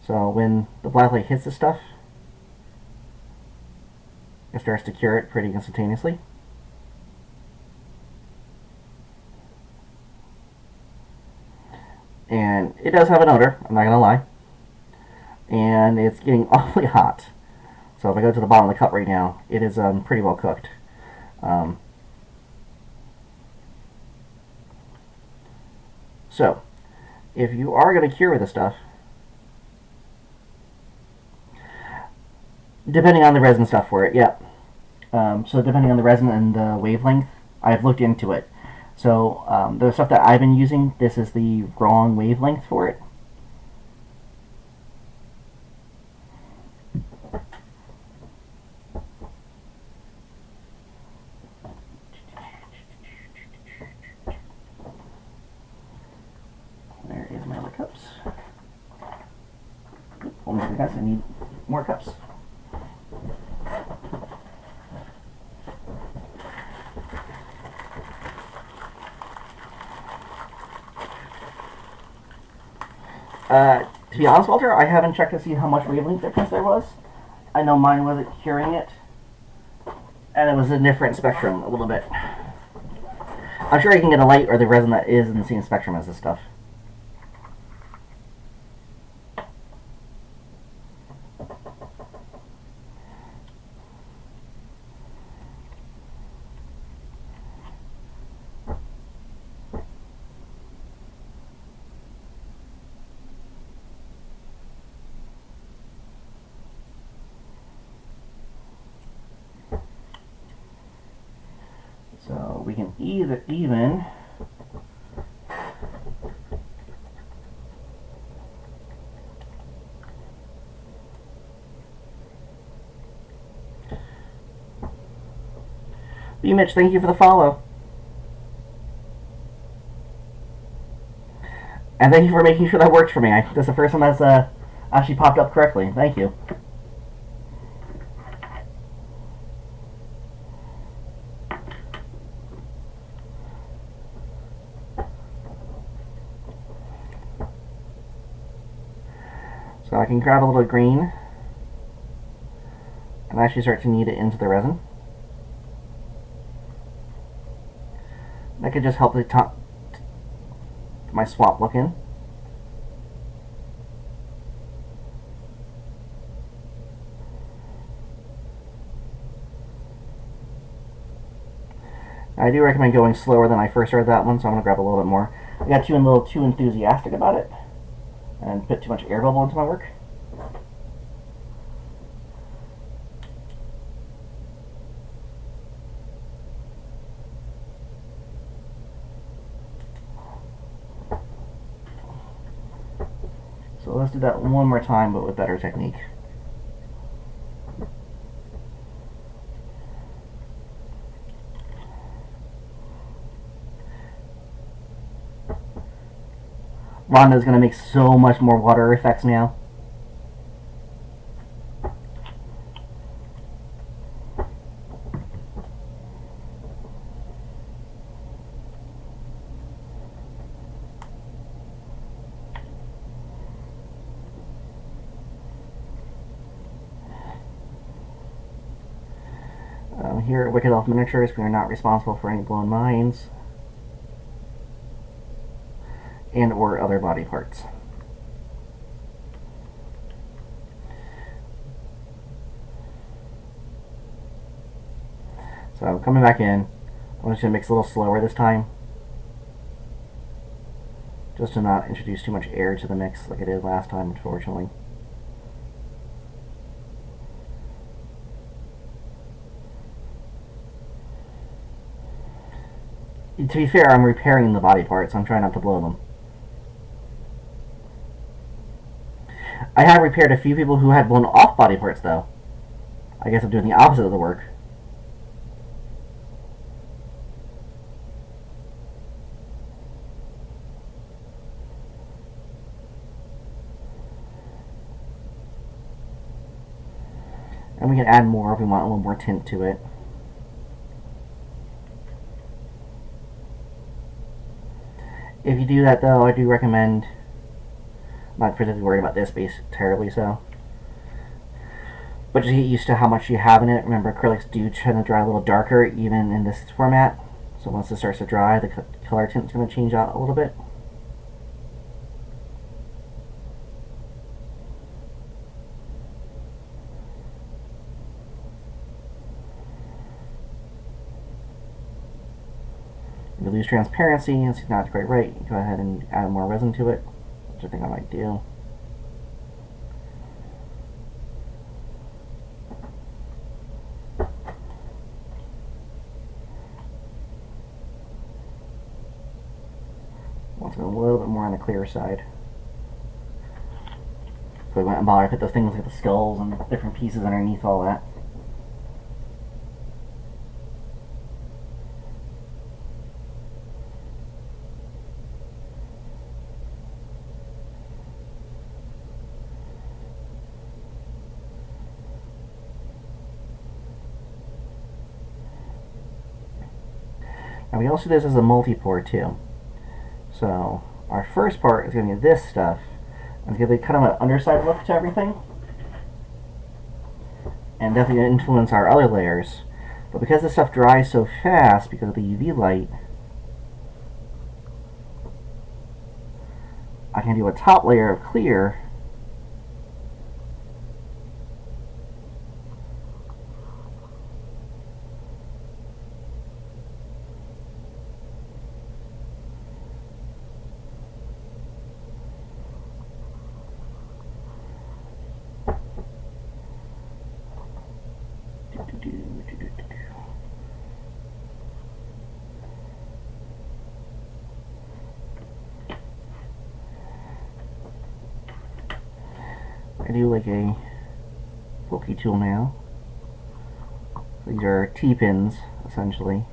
So when the black light hits this stuff, it starts to cure it pretty instantaneously. And it does have an odor, I'm not going to lie. And it's getting awfully hot. So if I go to the bottom of the cup right now, it is pretty well cooked. So, if you are going to cure with this stuff, depending on the resin stuff for it, yeah. So depending on the resin and the wavelength, I've looked into it. So the stuff that I've been using, this is the wrong wavelength for it. There is my other cups. Oh my goodness, I need more cups. To be honest, Walter, I haven't checked to see how much wavelength difference there was. I know mine wasn't curing it, and it was a different spectrum a little bit. I'm sure I can get a light or the resin that is in the same spectrum as this stuff. So we can even B. Mitch, thank you for the follow. And thank you for making sure that works for me. That's the first time that's actually popped up correctly. Thank you. So I can grab a little green and actually start to knead it into the resin. That could just help the top my swamp look in. I do recommend going slower than I first started that one, so I'm going to grab a little bit more. I got a little too enthusiastic about it and put too much air bubble into my work. So let's do that one more time, but with better technique. Rhonda's going to make so much more water effects now. Here at Wicked Elf Miniatures, we are not responsible for any blown mines and or other body parts. So coming back in, I'm just going to mix a little slower this time, just to not introduce too much air to the mix like I did last time, unfortunately. To be fair, I'm repairing the body parts. I'm trying not to blow them. I have repaired a few people who had blown off body parts, though. I guess I'm doing the opposite of the work. And we can add more if we want a little more tint to it. If you do that, though, I do recommend, I'm not particularly worried about this base terribly so, but just get used to how much you have in it. Remember, acrylics do tend to dry a little darker even in this format, so once this starts to dry, the color tint is going to change out a little bit. If you lose transparency and it's not quite right, go ahead and add more resin to it, which I think I might do. Want to go a little bit more on the clear side. So we went and bothered to put those things like the skulls and different pieces underneath all that. Now we also do this as a multi-pour too. So our first part is going to be this stuff. It's going to be kind of an underside look to everything. And definitely influence our other layers. But because this stuff dries so fast because of the UV light, I can do a top layer of clear. I do like a pokey tool now. These are T-pins, essentially.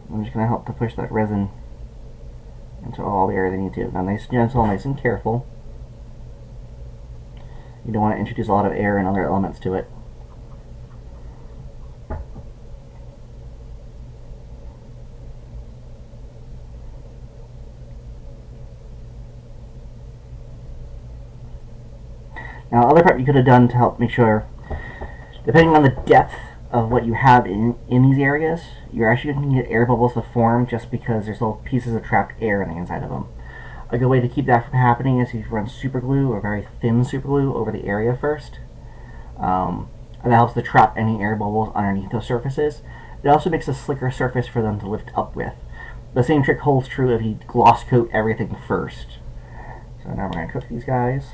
I'm just going to help to push that resin into all the areas I need to. Now, nice and gentle, nice and careful. You don't want to introduce a lot of air and other elements to it. Now, other prep you could have done to help make sure, depending on the depth of what you have in these areas, you're actually going to get air bubbles to form just because there's little pieces of trapped air on the inside of them. A good way to keep that from happening is if you run super glue or very thin super glue over the area first. And that helps to trap any air bubbles underneath those surfaces. It also makes a slicker surface for them to lift up with. The same trick holds true if you gloss coat everything first. So now we're going to cook these guys.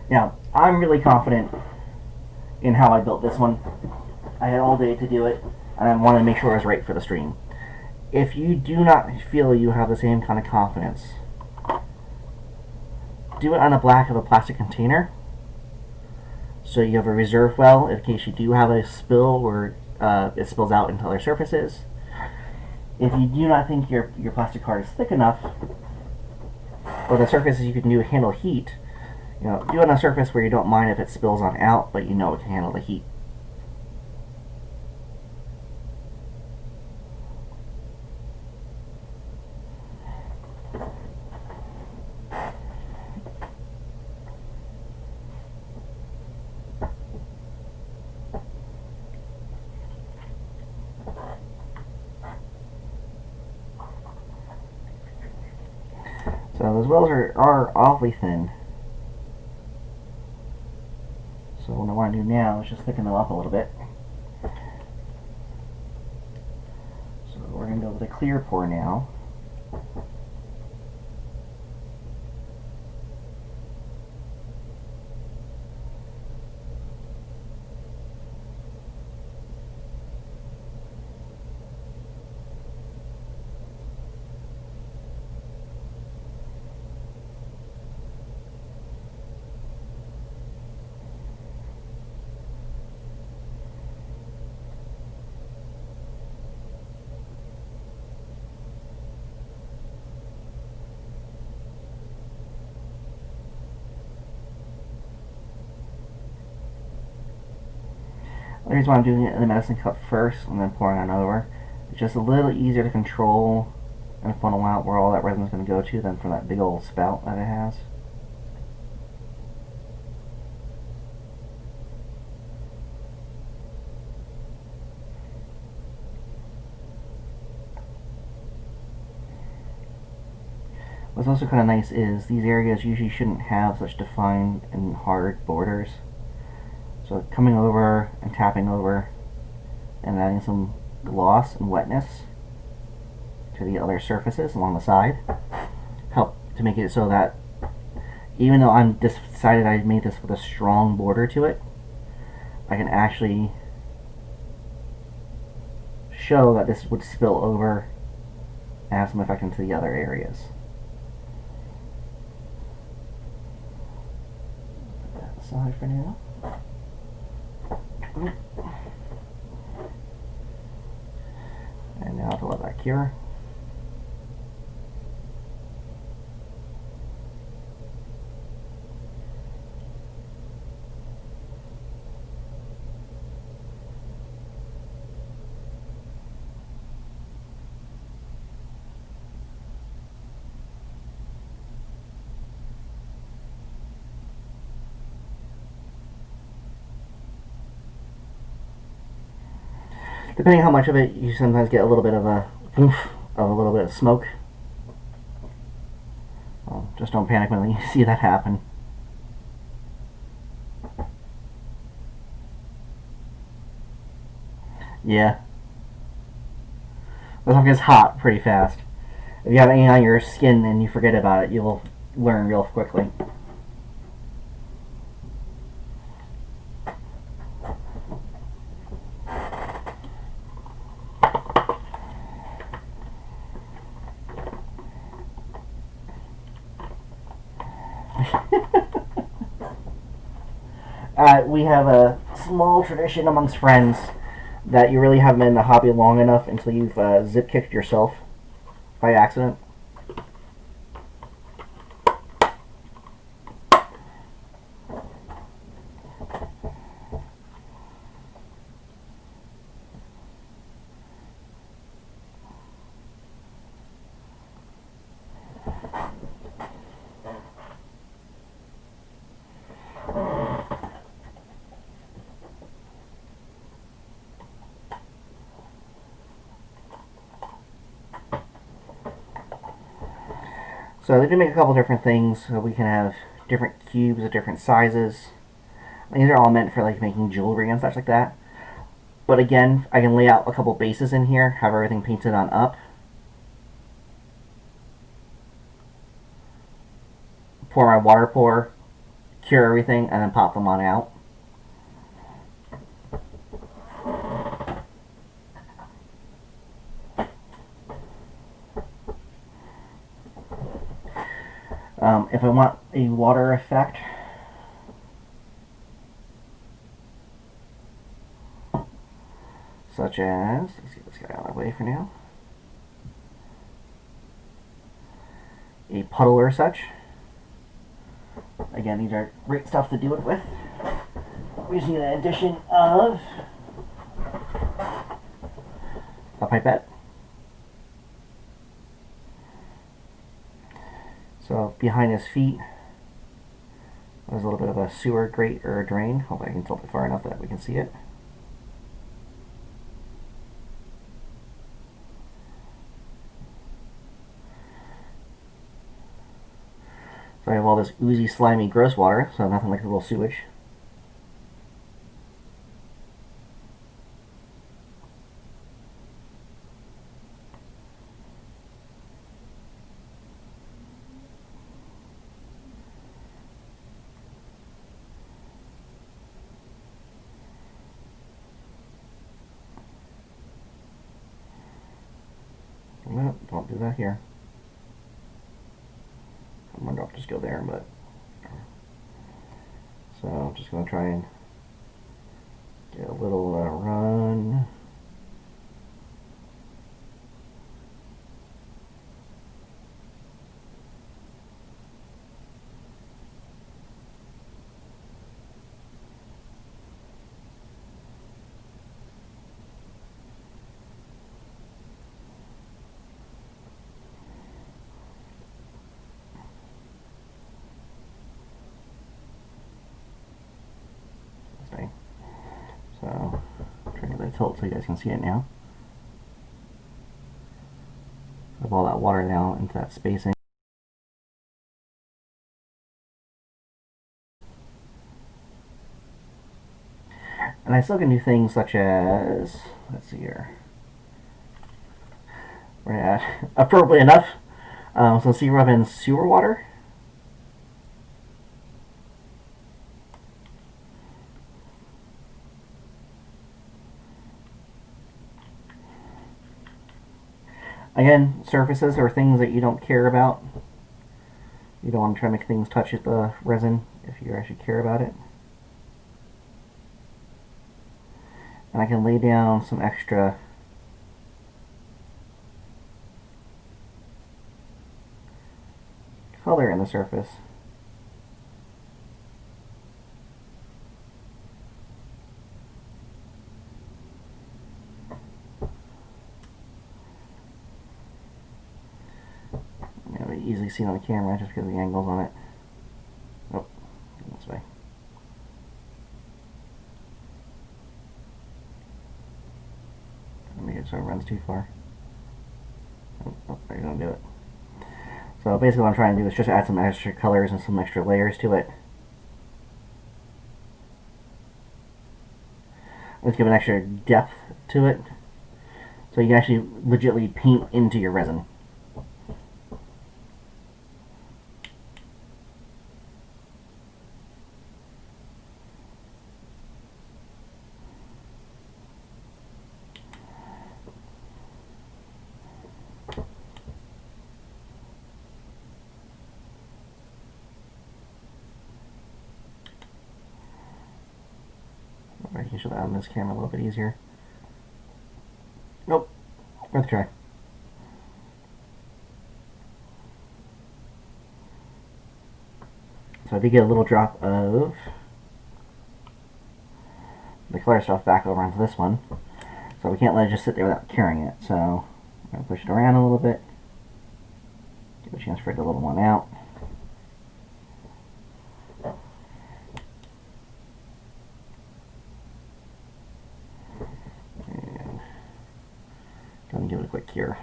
Now, I'm really confident in how I built this one. I had all day to do it, and I wanted to make sure it was right for the stream. If you do not feel you have the same kind of confidence, do it on the back of a plastic container, so you have a reserve well in case you do have a spill where it spills out into other surfaces. If you do not think your plastic card is thick enough, or the surfaces you can do handle heat, do it on a surface where you don't mind if it spills on out, but you know it can handle the heat. So those wells are awfully thin. So what I want to do now is just thicken them up a little bit. So we're going to go with a clear pour now. The reason why I'm doing it in the medicine cup first and then pouring on over, it's just a little easier to control and funnel out where all that resin is going to go to than from that big old spout that it has. What's also kind of nice is these areas usually shouldn't have such defined and hard borders. So coming over and tapping over and adding some gloss and wetness to the other surfaces along the side help to make it so that even though I'm decided I made this with a strong border to it, I can actually show that this would spill over and have some effect into the other areas. Put that aside for now. And now to let that cure. Depending how much of it, you sometimes get a little bit of a oomph of a little bit of smoke. Well, just don't panic when you see that happen. Yeah. This stuff gets hot pretty fast. If you have any on your skin and you forget about it, you'll learn real quickly. We have a small tradition amongst friends that you really haven't been in the hobby long enough until you've zip kicked yourself by accident. So they do make a couple different things. So we can have different cubes of different sizes. These are all meant for like making jewelry and such like that. But again, I can lay out a couple bases in here, have everything painted on up. Pour my water pour, cure everything, and then pop them on out. If I want a water effect, such as, let's get this guy out of the way for now, a puddle or such. Again, these are great stuff to do it with. We're using an addition of a pipette. So behind his feet, there's a little bit of a sewer grate or a drain. Hopefully I can tilt it far enough that we can see it. So I have all this oozy, slimy, gross water, so nothing like a little sewage. No, don't do that here. I wonder if I'll just go there, but... So I'm just going to try and get a little run. So, trying to get that tilt so you guys can see it now. Of all that water down into that spacing. And I still can do things such as, let's see here. We're gonna add, appropriately enough, some sea rub and sewer water. Again, surfaces are things that you don't care about. You don't want to try to make things touch the resin if you actually care about it. And I can lay down some extra color in the surface. Easily seen on the camera just because of the angles on it. Oh, this way. Make it so it runs too far. Oh, there you don't do it. So basically what I'm trying to do is just add some extra colors and some extra layers to it. Let's give an extra depth to it. So you can actually legitimately paint into your resin. I can show that on this camera a little bit easier. Nope. Worth a try. So I did get a little drop of the color stuff back over onto this one. So we can't let it just sit there without carrying it. So I'm going to push it around a little bit. Give a chance for it to level one out. And go and give it a quick cure.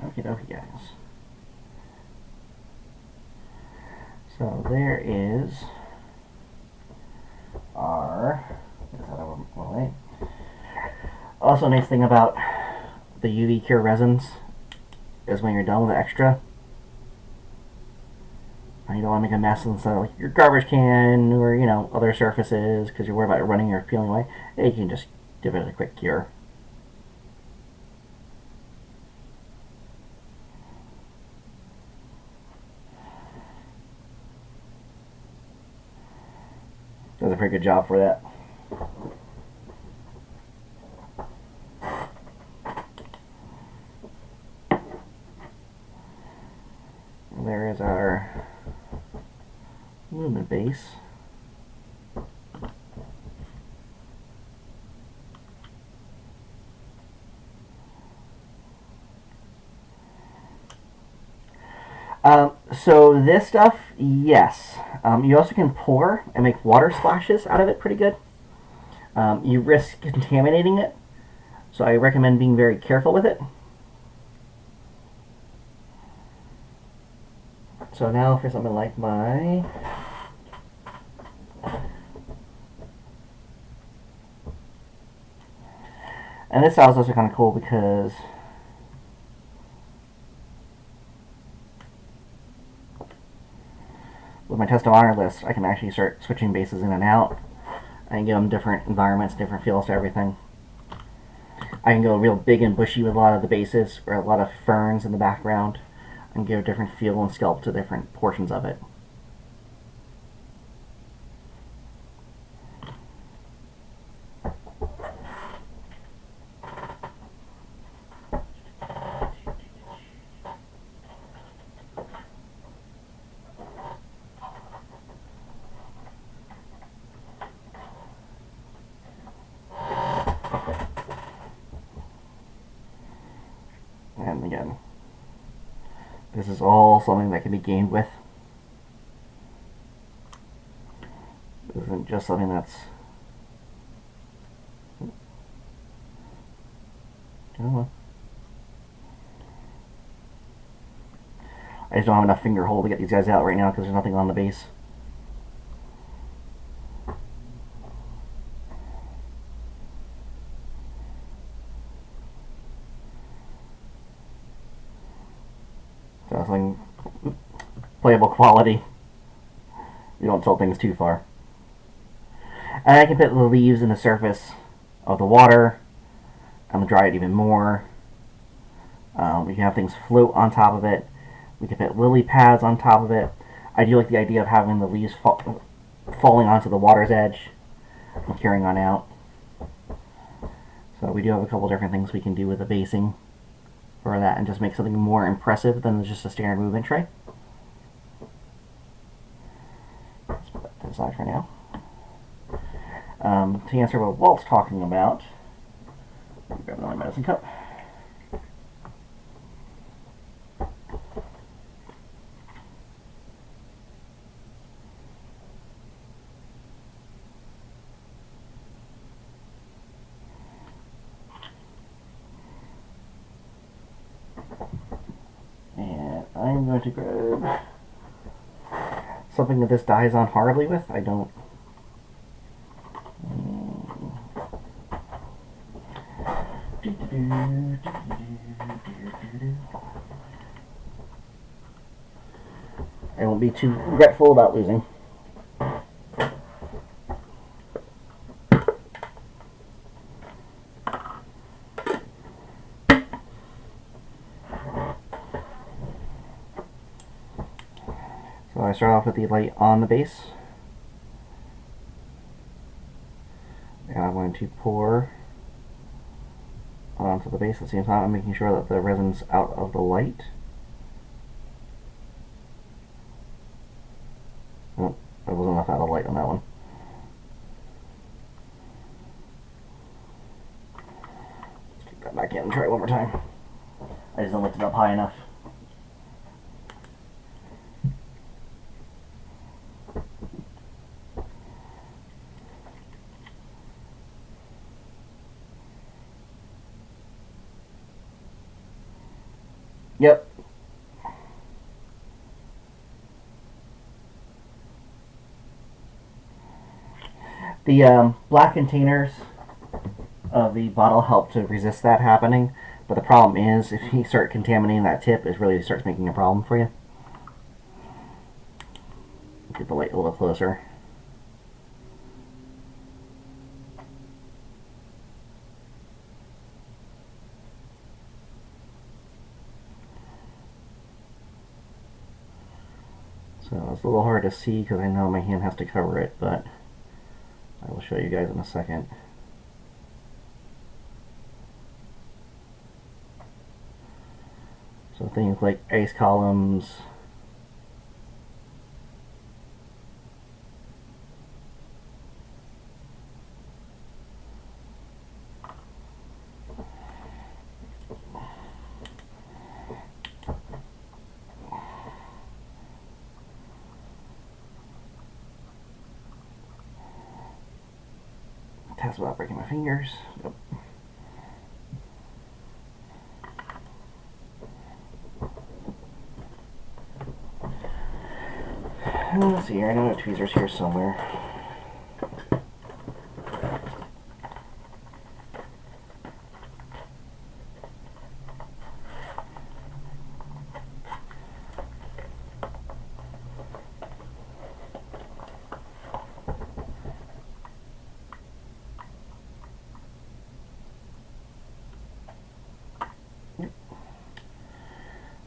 Okie dokie, guys. So there is our, get that over my way. Also, a nice thing about the UV cure resins is when you're done with the extra, you don't want to make a mess inside like your garbage can or other surfaces because you're worried about it running or peeling away. You can just give it a quick cure. Does a pretty good job for that. And there is our movement base. So this stuff, yes. You also can pour and make water splashes out of it pretty good. You risk contaminating it, so I recommend being very careful with it. So now for something like my and this style is also kind of cool because with my test of honor list, I can actually start switching bases in and out. I can give them different environments, different feels to everything. I can go real big and bushy with a lot of the bases, or a lot of ferns in the background, and give a different feel and sculpt to different portions of it. And again, this is all something that can be gained with. This isn't just something that's I just don't have enough finger hold to get these guys out right now because there's nothing on the base. So it's like playable quality. You don't tilt things too far. And I can put the leaves in the surface of the water and dry it even more. We can have things float on top of it. We can put lily pads on top of it. I do like the idea of having the leaves falling onto the water's edge and carrying on out. So we do have a couple different things we can do with the basing for that and just make something more impressive than just a standard movement tray. Let's put that to the side for now. To answer what Walt's talking about, grab another medicine cup. And I'm going to grab something that this dies on hardly with. I don't. I won't be too regretful about losing. So I start off with the light on the base. And I'm going to pour onto the base at the same time. I'm making sure that the resin's out of the light. Oh, there wasn't enough out of light on that one. Let's kick that back in and try it one more time. I just don't lift it up high enough. Yep. The black containers of the bottle help to resist that happening, but the problem is if you start contaminating that tip, it really starts making a problem for you. Get the light a little closer. So it's a little hard to see because I know my hand has to cover it, but I will show you guys in a second. So things like ice columns, test without breaking my fingers. Yep. Let's see here, I know I have tweezers here somewhere. Yep.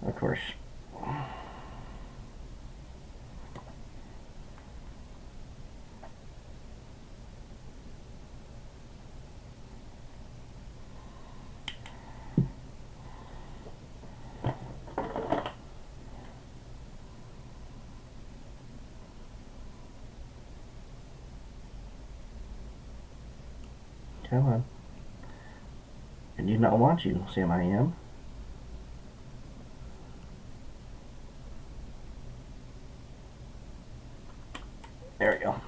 Of course. Come on. I do not want you, Sam I am. There we go.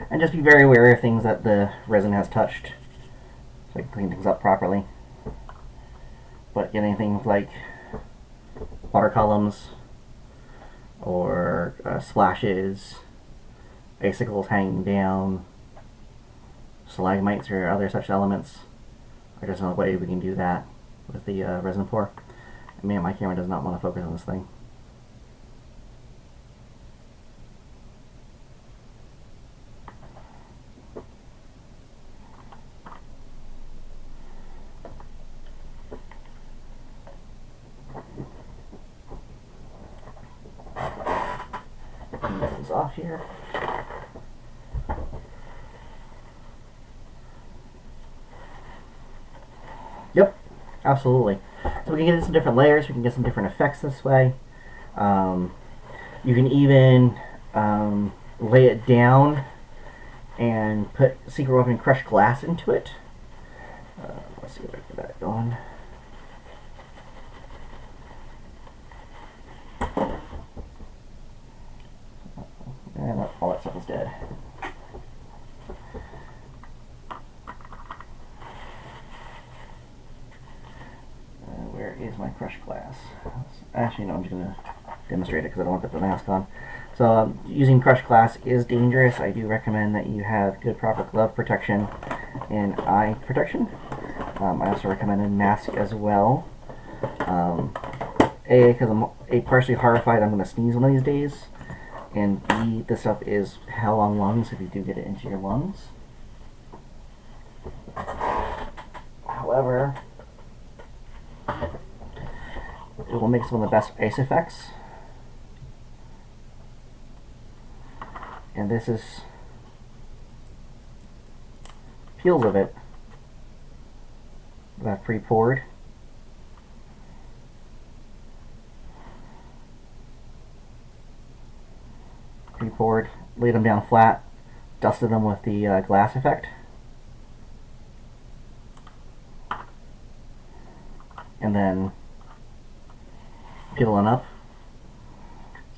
And just be very aware of things that the resin has touched, so I can clean things up properly. But getting things like water columns or splashes, icicles hanging down, stalagmites or other such elements are just another way we can do that with the resin pour. And man, my camera does not want to focus on this thing. This is off here. Yep, absolutely. So we can get some different layers, we can get some different effects this way. You can even lay it down and put secret weapon crushed glass into it. Let's see if I can get that going. And all that stuff is dead. Where is my crushed glass? Actually, no, I'm just going to demonstrate it because I don't want to put the mask on. So using crushed glass is dangerous. I do recommend that you have good proper glove protection and eye protection. I also recommend a mask as well. A, because I'm partially horrified I'm going to sneeze one of these days. And B, this stuff is hell on lungs if you do get it into your lungs. However, it will make some of the best ice effects. And this is peels of it that I've pre-poured. Pre-poured, laid them down flat, dusted them with the glass effect, and then peeling up.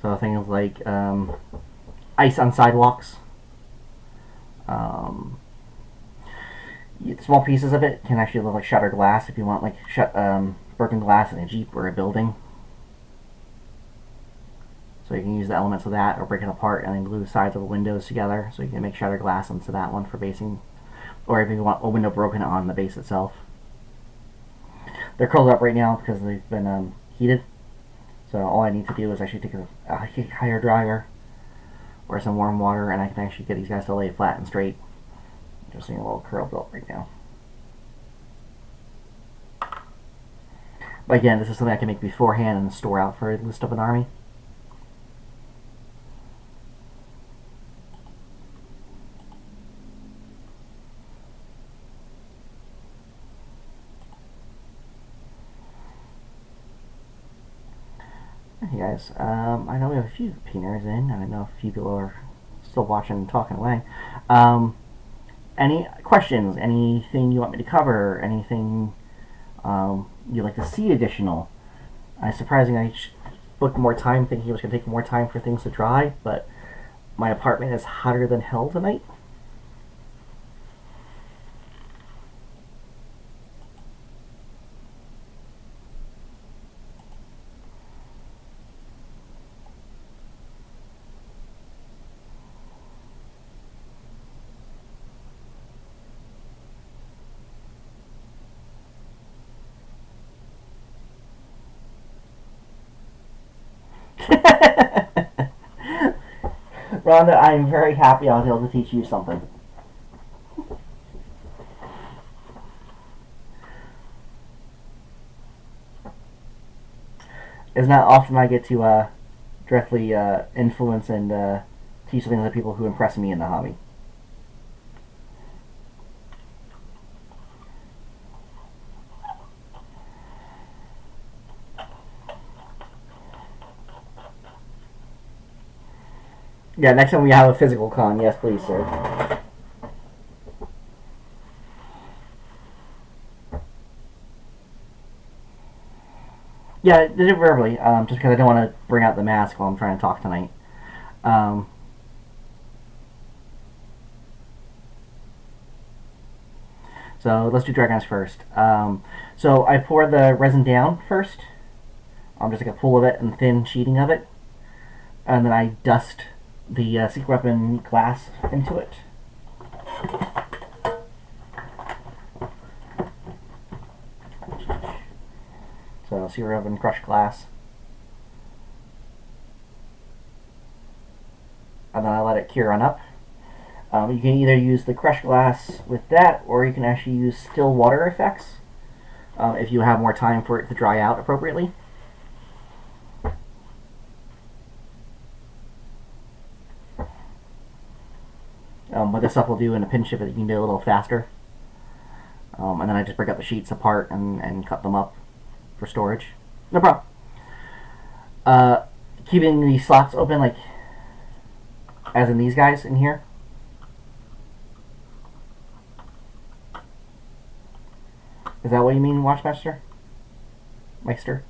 So things like ice on sidewalks. Small pieces of it can actually look like shattered glass if you want like broken glass in a Jeep or a building. So you can use the elements of that or break it apart and then glue the sides of the windows together so you can make shattered glass into that one for basing. Or if you want a window broken on the base itself. They're curled up right now because they've been heated. So all I need to do is actually take a hair dryer or some warm water and I can actually get these guys to lay flat and straight. Just seeing a little curl built right now. But again, this is something I can make beforehand and store out for the list of an army. Hey guys, I know we have a few peeners in, and I know a few people are still watching and talking away. Any questions? Anything you want me to cover? Anything you'd like to see additional? Surprisingly, I booked more time thinking it was going to take more time for things to dry, but my apartment is hotter than hell tonight. Rhonda, I'm very happy I was able to teach you something. It's not often I get to directly influence and teach something to the people who impress me in the hobby. Yeah, next time we have a physical con, yes please, sir. Yeah, did it verbally, just because I don't want to bring out the mask while I'm trying to talk tonight. So let's do Dragons first. So I pour the resin down first, just like a pool of it and thin sheeting of it, and then I dust the secret weapon glass into it. So secret weapon crushed glass. And then I let it cure on up. You can either use the crushed glass with that, or you can actually use still water effects if you have more time for it to dry out appropriately. What this stuff will do in a pinch of it, you can do it a little faster. And then I just break up the sheets apart and cut them up for storage. No problem. Keeping the slots open, like as in these guys in here. Is that what you mean, Watchmaster? Meister?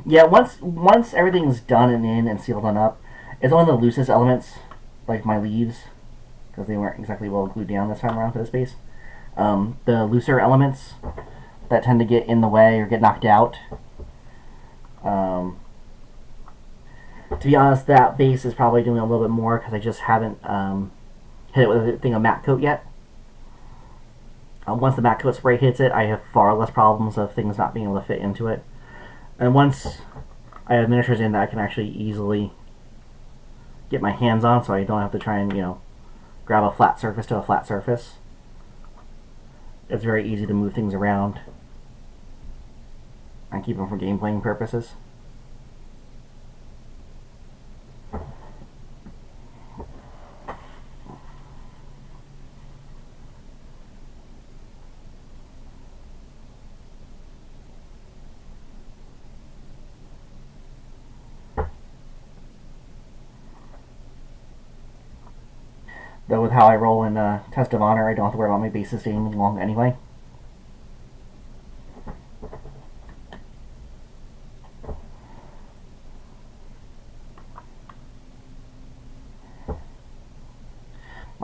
Yeah, once everything's done and in and sealed on up, it's only the loosest elements, like my leaves, because they weren't exactly well glued down this time around for this base. The looser elements that tend to get in the way or get knocked out. To be honest, that base is probably doing a little bit more because I just haven't hit it with a thing of matte coat yet. Once the matte coat spray hits it, I have far less problems of things not being able to fit into it. And once I have miniatures in that I can actually easily get my hands on, so I don't have to try and, grab a flat surface to a flat surface. It's very easy to move things around and keep them for game playing purposes. Though with how I roll in Test of Honor, I don't have to worry about my bases staying long anyway.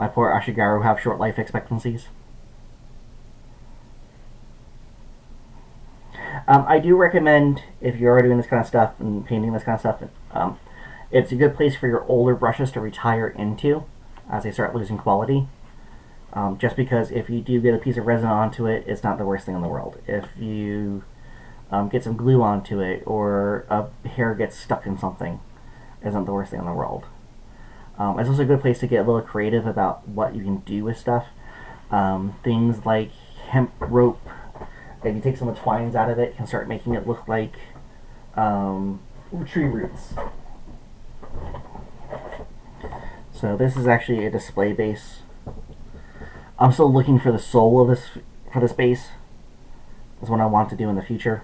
My poor Ashigaru have short life expectancies. I do recommend, if you're doing this kind of stuff and painting this kind of stuff, it's a good place for your older brushes to retire into as they start losing quality. Just because if you do get a piece of resin onto it, it's not the worst thing in the world. If you get some glue onto it, or a hair gets stuck in something, it's not the worst thing in the world. It's also a good place to get a little creative about what you can do with stuff. Things like hemp rope, if you take some of the twines out of it, can start making it look like tree roots. So this is actually a display base. I'm still looking for the soul of this base. That's what I want to do in the future.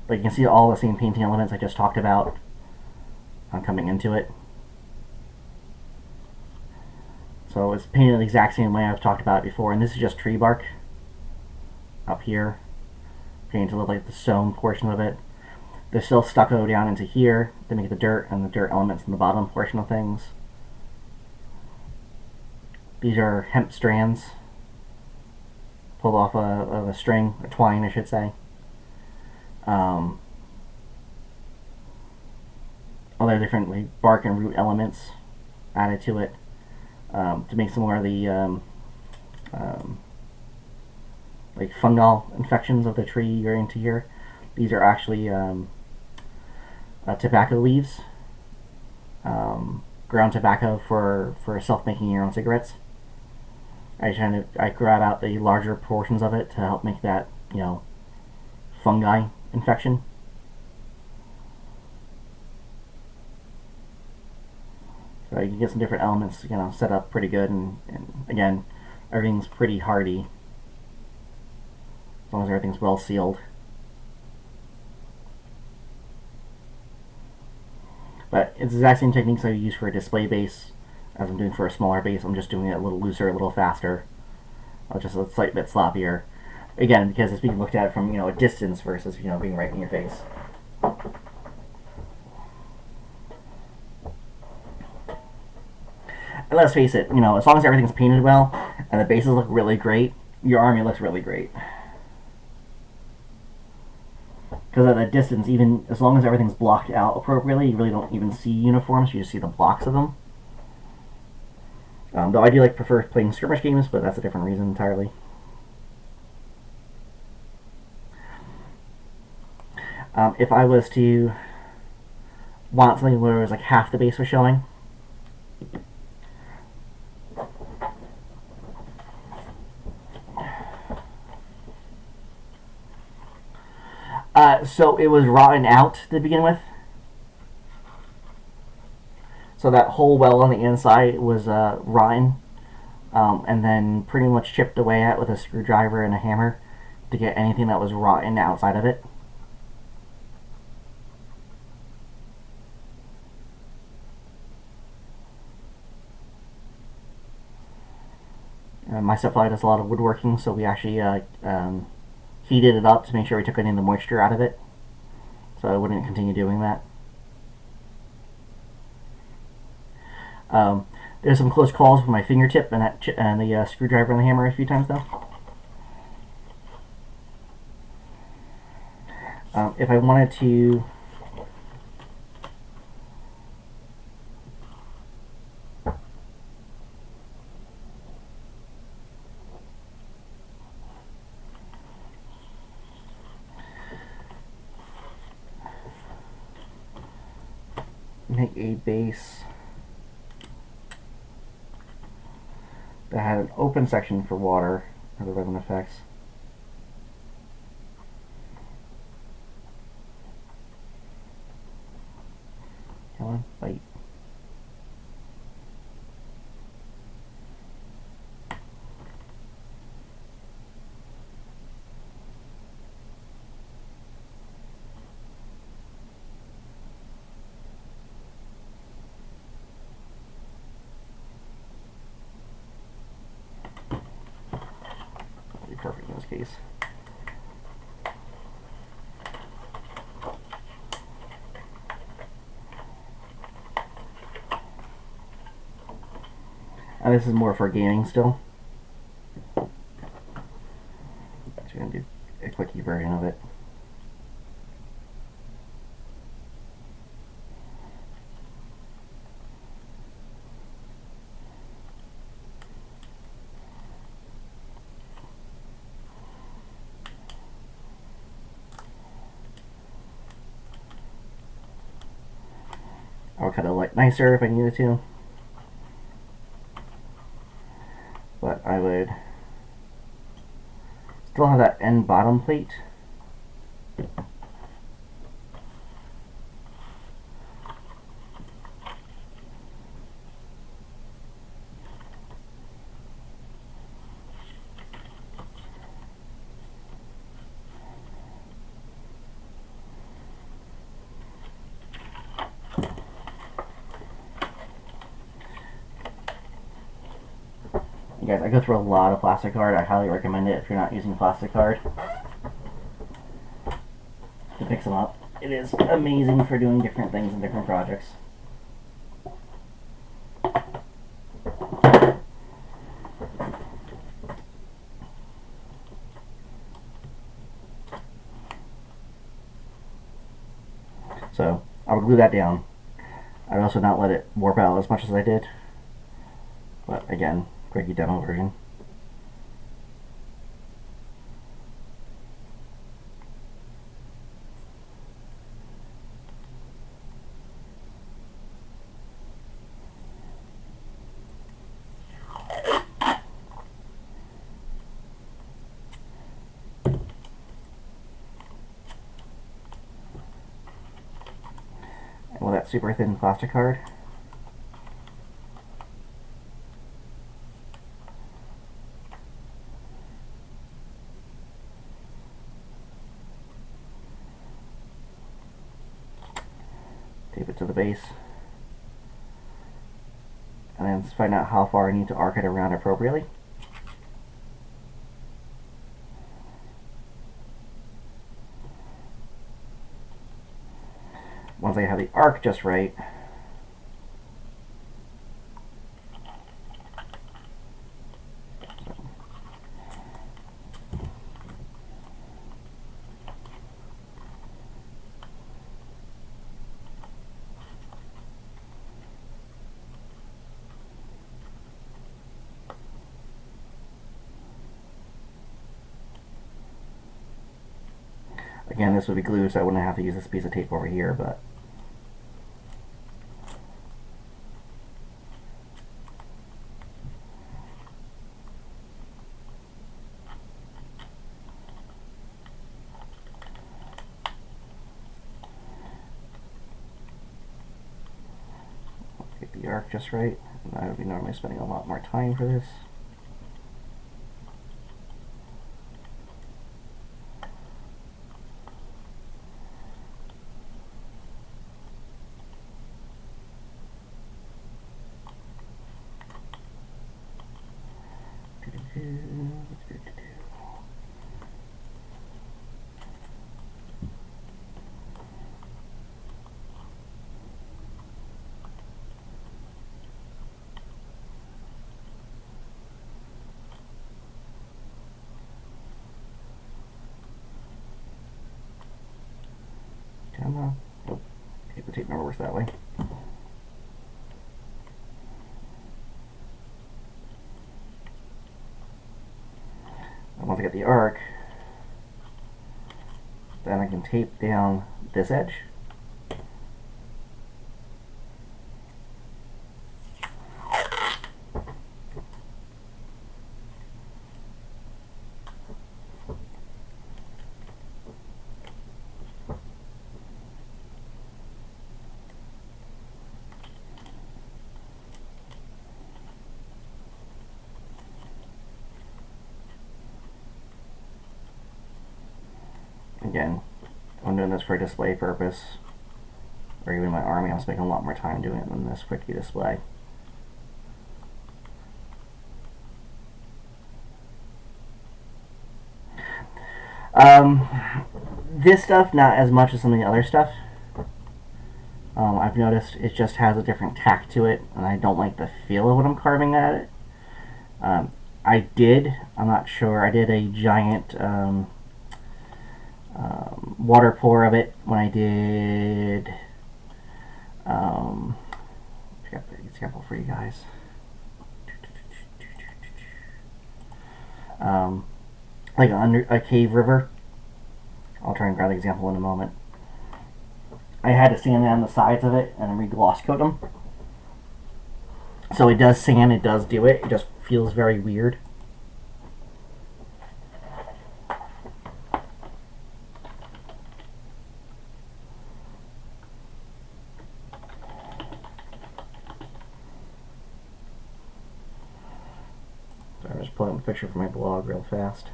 But you can see all the same painting elements I just talked about coming into it. So it's painted the exact same way I've talked about it before, and this is just tree bark up here, painted to look like the stone portion of it. There's still stucco down into here to make the dirt and the dirt elements in the bottom portion of things. These are hemp strands pulled off of a string, a twine I should say. Other different like bark and root elements added to it to make some more of the like fungal infections of the tree you're into here. These are actually tobacco leaves, ground tobacco for self-making your own cigarettes. I grab out the larger portions of it to help make that, fungi infection. So you can get some different elements, set up pretty good, and again, everything's pretty hardy as long as everything's well sealed. But it's the exact same techniques I use for a display base as I'm doing for a smaller base. I'm just doing it a little looser, a little faster, just a slight bit sloppier. Again, because it's being looked at from a distance versus being right in your face. And let's face it, as long as everything's painted well and the bases look really great, your army looks really great. Because at a distance, even as long as everything's blocked out appropriately, you really don't even see uniforms, you just see the blocks of them. Though I do prefer playing skirmish games, but that's a different reason entirely. If I was to want something where it was half the base was showing, so it was rotten out to begin with. So that whole well on the inside was rotten, and then pretty much chipped away at with a screwdriver and a hammer to get anything that was rotten outside of it. My stepfather does a lot of woodworking, so we actually heated it up to make sure we took any of the moisture out of it, so I wouldn't continue doing that. There's some close calls with my fingertip and the screwdriver and the hammer a few times though. If I wanted to make a base that had an open section for water or the resin effects, come on, bite. Perfect in this case. this is more for gaming still. So we're going to do a quickie version of it. I would cut it like nicer if I needed to, but I would still have that end bottom plate. You guys, I go through a lot of plastic card. I highly recommend it if you're not using plastic card to pick some up. It is amazing for doing different things in different projects. So I would glue that down. I'd also not let it warp out as much as I did. But again, quickie demo version. And with that super thin plastic card, tape it to the base, and then find out how far I need to arc it around appropriately. Once I have the arc just right, again, this would be glue, so I wouldn't have to use this piece of tape over here, but get the arc just right. And I would be normally spending a lot more time for this. Come on. Nope. Okay, the tape never works that way. And once I get the arc, then I can tape down this edge. Again, I'm doing this for a display purpose, or even my army. I'm spending a lot more time doing it than this quickie display. This stuff, not as much as some of the other stuff. I've noticed it just has a different tack to it, and I don't like the feel of what I'm carving at it. I'm not sure, I did a giant water pour of it when I did I got an example for you guys. Like under a cave river. I'll try and grab the example in a moment. I had to sand down the sides of it and then re-gloss coat them. So it does sand, it does do it. It just feels very weird. So I'm just pulling up a picture from my blog real fast.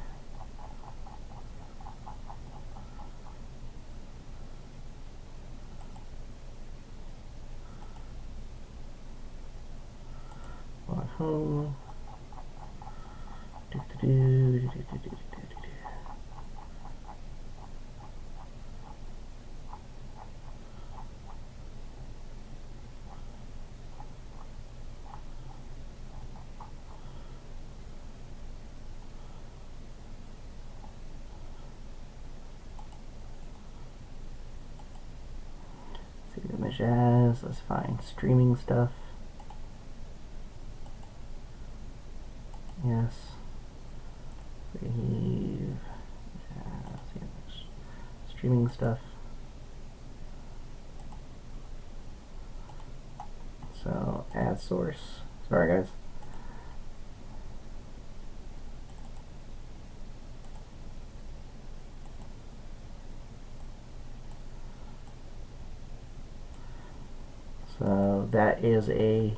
Home. Save image as. Let's find streaming stuff. Yes. Save. Streaming stuff. So add source. Sorry guys. So that is a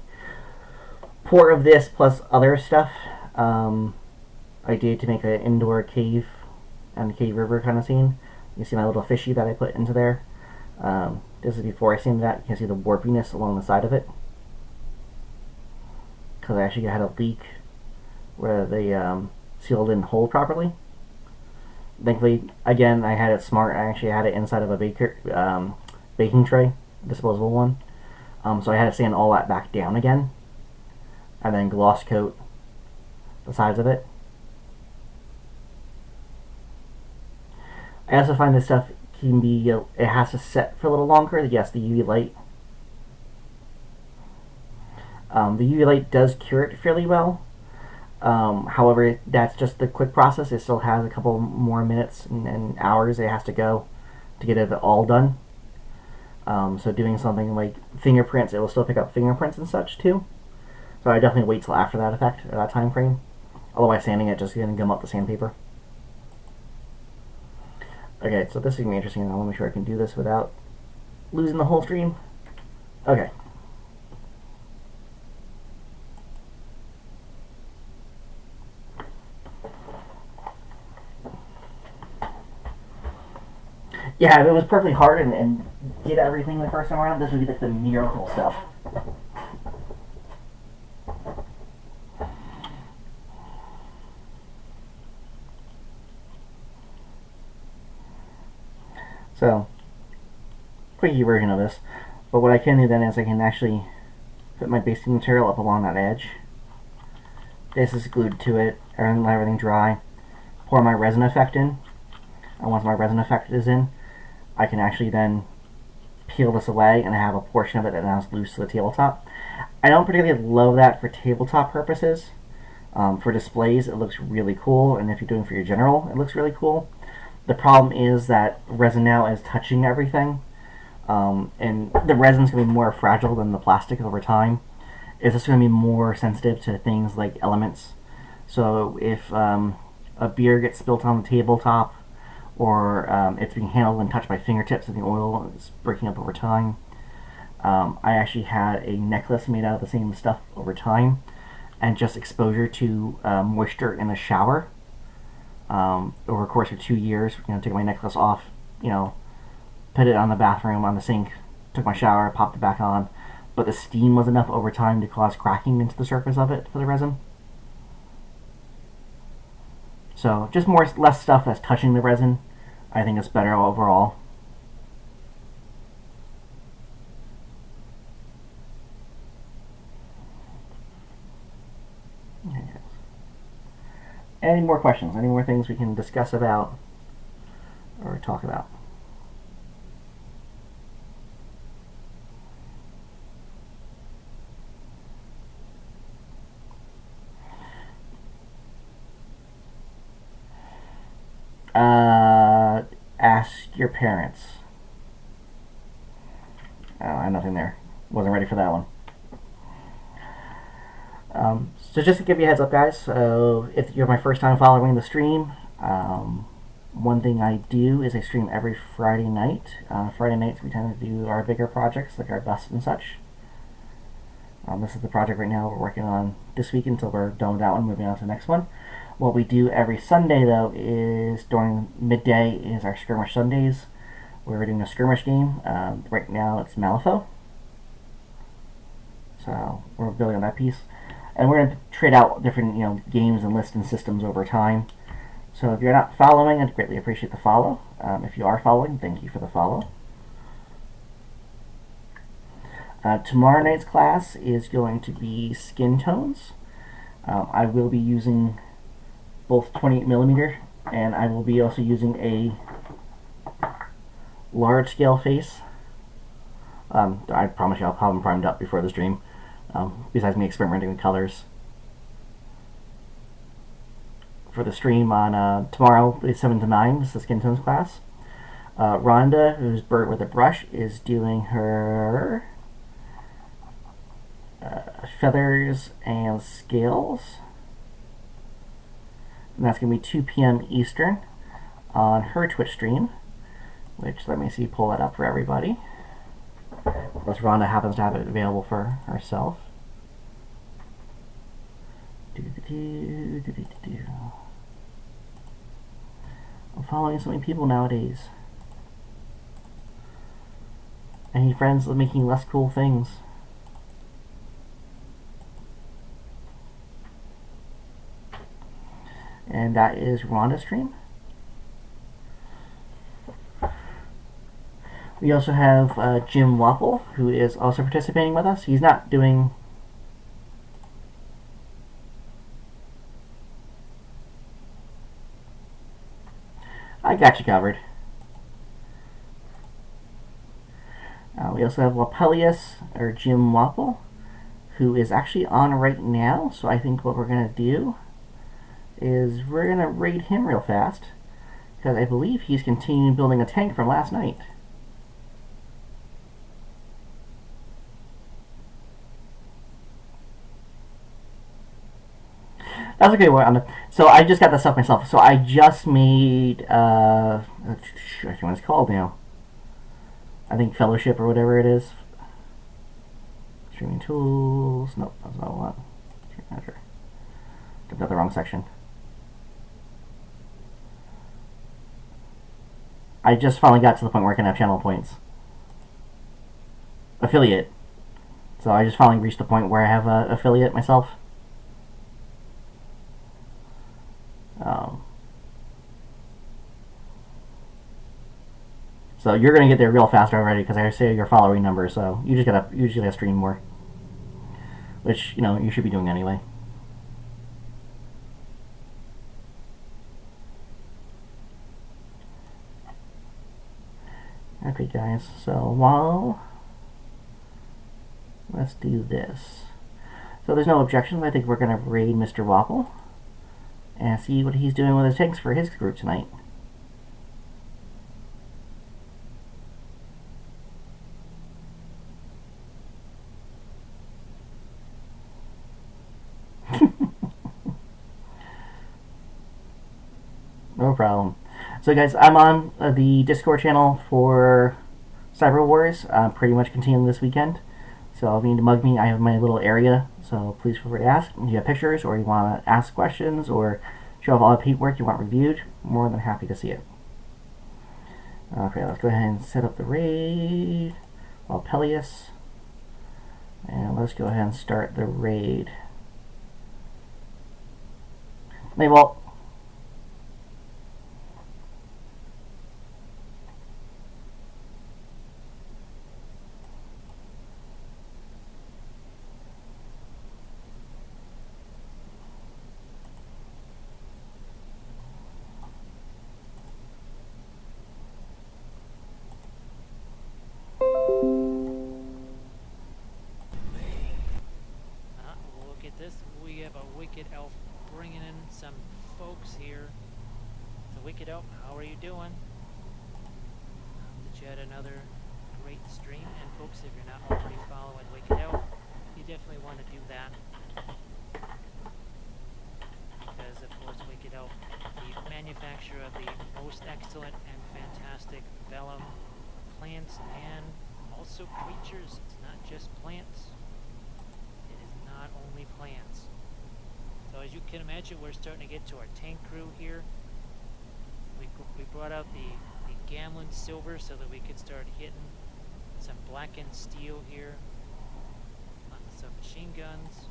pour of this plus other stuff. I did to make an indoor cave and cave river kind of scene. You see my little fishy that I put into there. This is before I sanded that. You can see the warpiness along the side of it. Because I actually had a leak where they sealed didn't hold properly. Thankfully, again, I had it smart. I actually had it inside of a baking tray, disposable one. So I had to sand all that back down again. And then gloss coat the sides of it. I also find this stuff can be, it has to set for a little longer. Yes, the UV light. The UV light does cure it fairly well. However, that's just the quick process. It still has a couple more minutes and hours it has to go to get it all done. So doing something like fingerprints, it will still pick up fingerprints and such too. So I definitely wait till after that effect, or that time frame. Otherwise, sanding it just going to gum up the sandpaper. Okay, so this is going to be interesting. I want to make sure I can do this without losing the whole stream. Okay. Yeah, if it was perfectly hard and did everything the first time around, this would be like the miracle stuff. So, quickie version of this. But what I can do then is I can actually put my basting material up along that edge. This is glued to it, let everything dry. Pour my resin effect in. And once my resin effect is in, I can actually then peel this away and I have a portion of it that now is loose to the tabletop. I don't particularly love that for tabletop purposes. For displays, it looks really cool, and if you're doing for your general, it looks really cool. The problem is that resin now is touching everything, and the resin's going to be more fragile than the plastic over time. It's just going to be more sensitive to things like elements. So if a beer gets spilt on the tabletop, or it's being handled and touched by fingertips and the oil is breaking up over time. I actually had a necklace made out of the same stuff over time, and just exposure to moisture in the shower over a course of 2 years. Took my necklace off, put it on the bathroom on the sink, took my shower, popped it back on, but the steam was enough over time to cause cracking into the surface of it for the resin. So just less stuff that's touching the resin. I think it's better overall. Any more questions? Any more things we can discuss about or talk about? Ask your parents. Oh, I have nothing there. Wasn't ready for that one. So just to give you a heads up, guys, so if you're my first time following the stream, one thing I do is I stream every Friday night. Friday nights we tend to do our bigger projects like our busts and such. This is the project right now we're working on this week until we're done with that one, moving on to the next one. What we do every Sunday, though, is during midday is our skirmish Sundays. We're doing a skirmish game. Right now it's Malifaux. So we're building on that piece. And we're going to trade out different games and lists and systems over time. So if you're not following, I'd greatly appreciate the follow. If you are following, thank you for the follow. Tomorrow night's class is going to be skin tones. I will be using both 28mm, and I will be also using a large scale face. I promise you I'll have them primed up before the stream, besides me experimenting with colors. For the stream on tomorrow, it's 7 to 9, this is the skin tones class. Rhonda, who's Bert with a brush, is doing her feathers and scales. And that's going to be 2 p.m. Eastern on her Twitch stream, which, let me see, pull that up for everybody. Of course, Rhonda happens to have it available for herself. I'm following so many people nowadays. I need friends making less cool things. And that is Rhonda's stream. We also have Jim Waffle, who is also participating with us. He's not doing... I got you covered. We also have Lapelius, or Jim Waffle, who is actually on right now. So I think what we're going to do is we're going to raid him real fast, because I believe he's continuing building a tank from last night. That's okay. So I just got that stuff myself. So I just made I forget what it's called now. I think Fellowship or whatever it is. Streaming tools. Nope, that's not what I want. Stream manager. Got the wrong section. I just finally got to the point where I can have channel points. Affiliate. So I just finally reached the point where I have an affiliate myself. So you're gonna get there real fast already because I say your following number. So you just gotta stream more, which you should be doing anyway. Okay, guys. So let's do this. So there's no objections. I think we're gonna raid Mr. Waffle and see what he's doing with his tanks for his group tonight. No problem. So guys, I'm on the Discord channel for Cyber Wars. I'm pretty much continuing this weekend. So if you need to mug me, I have my little area. So please feel free to ask. If you have pictures or you want to ask questions or show off all the paintwork you want reviewed, more than happy to see it. Okay, let's go ahead and set up the raid. Pelias. And let's go ahead and start the raid. Hey, Walt. Wicked Elf bringing in some folks here. So Wicked Elf, how are you doing? That you had another great stream. And folks, if you're not already following Wicked Elf, you definitely want to do that. Because of course Wicked Elf, the manufacturer of the most excellent and fantastic vellum plants and also creatures. It's not just plants. It is not only plants. So as you can imagine, we're starting to get to our tank crew here. We brought out the Gamlin Silver so that we could start hitting some blackened steel here on some machine guns.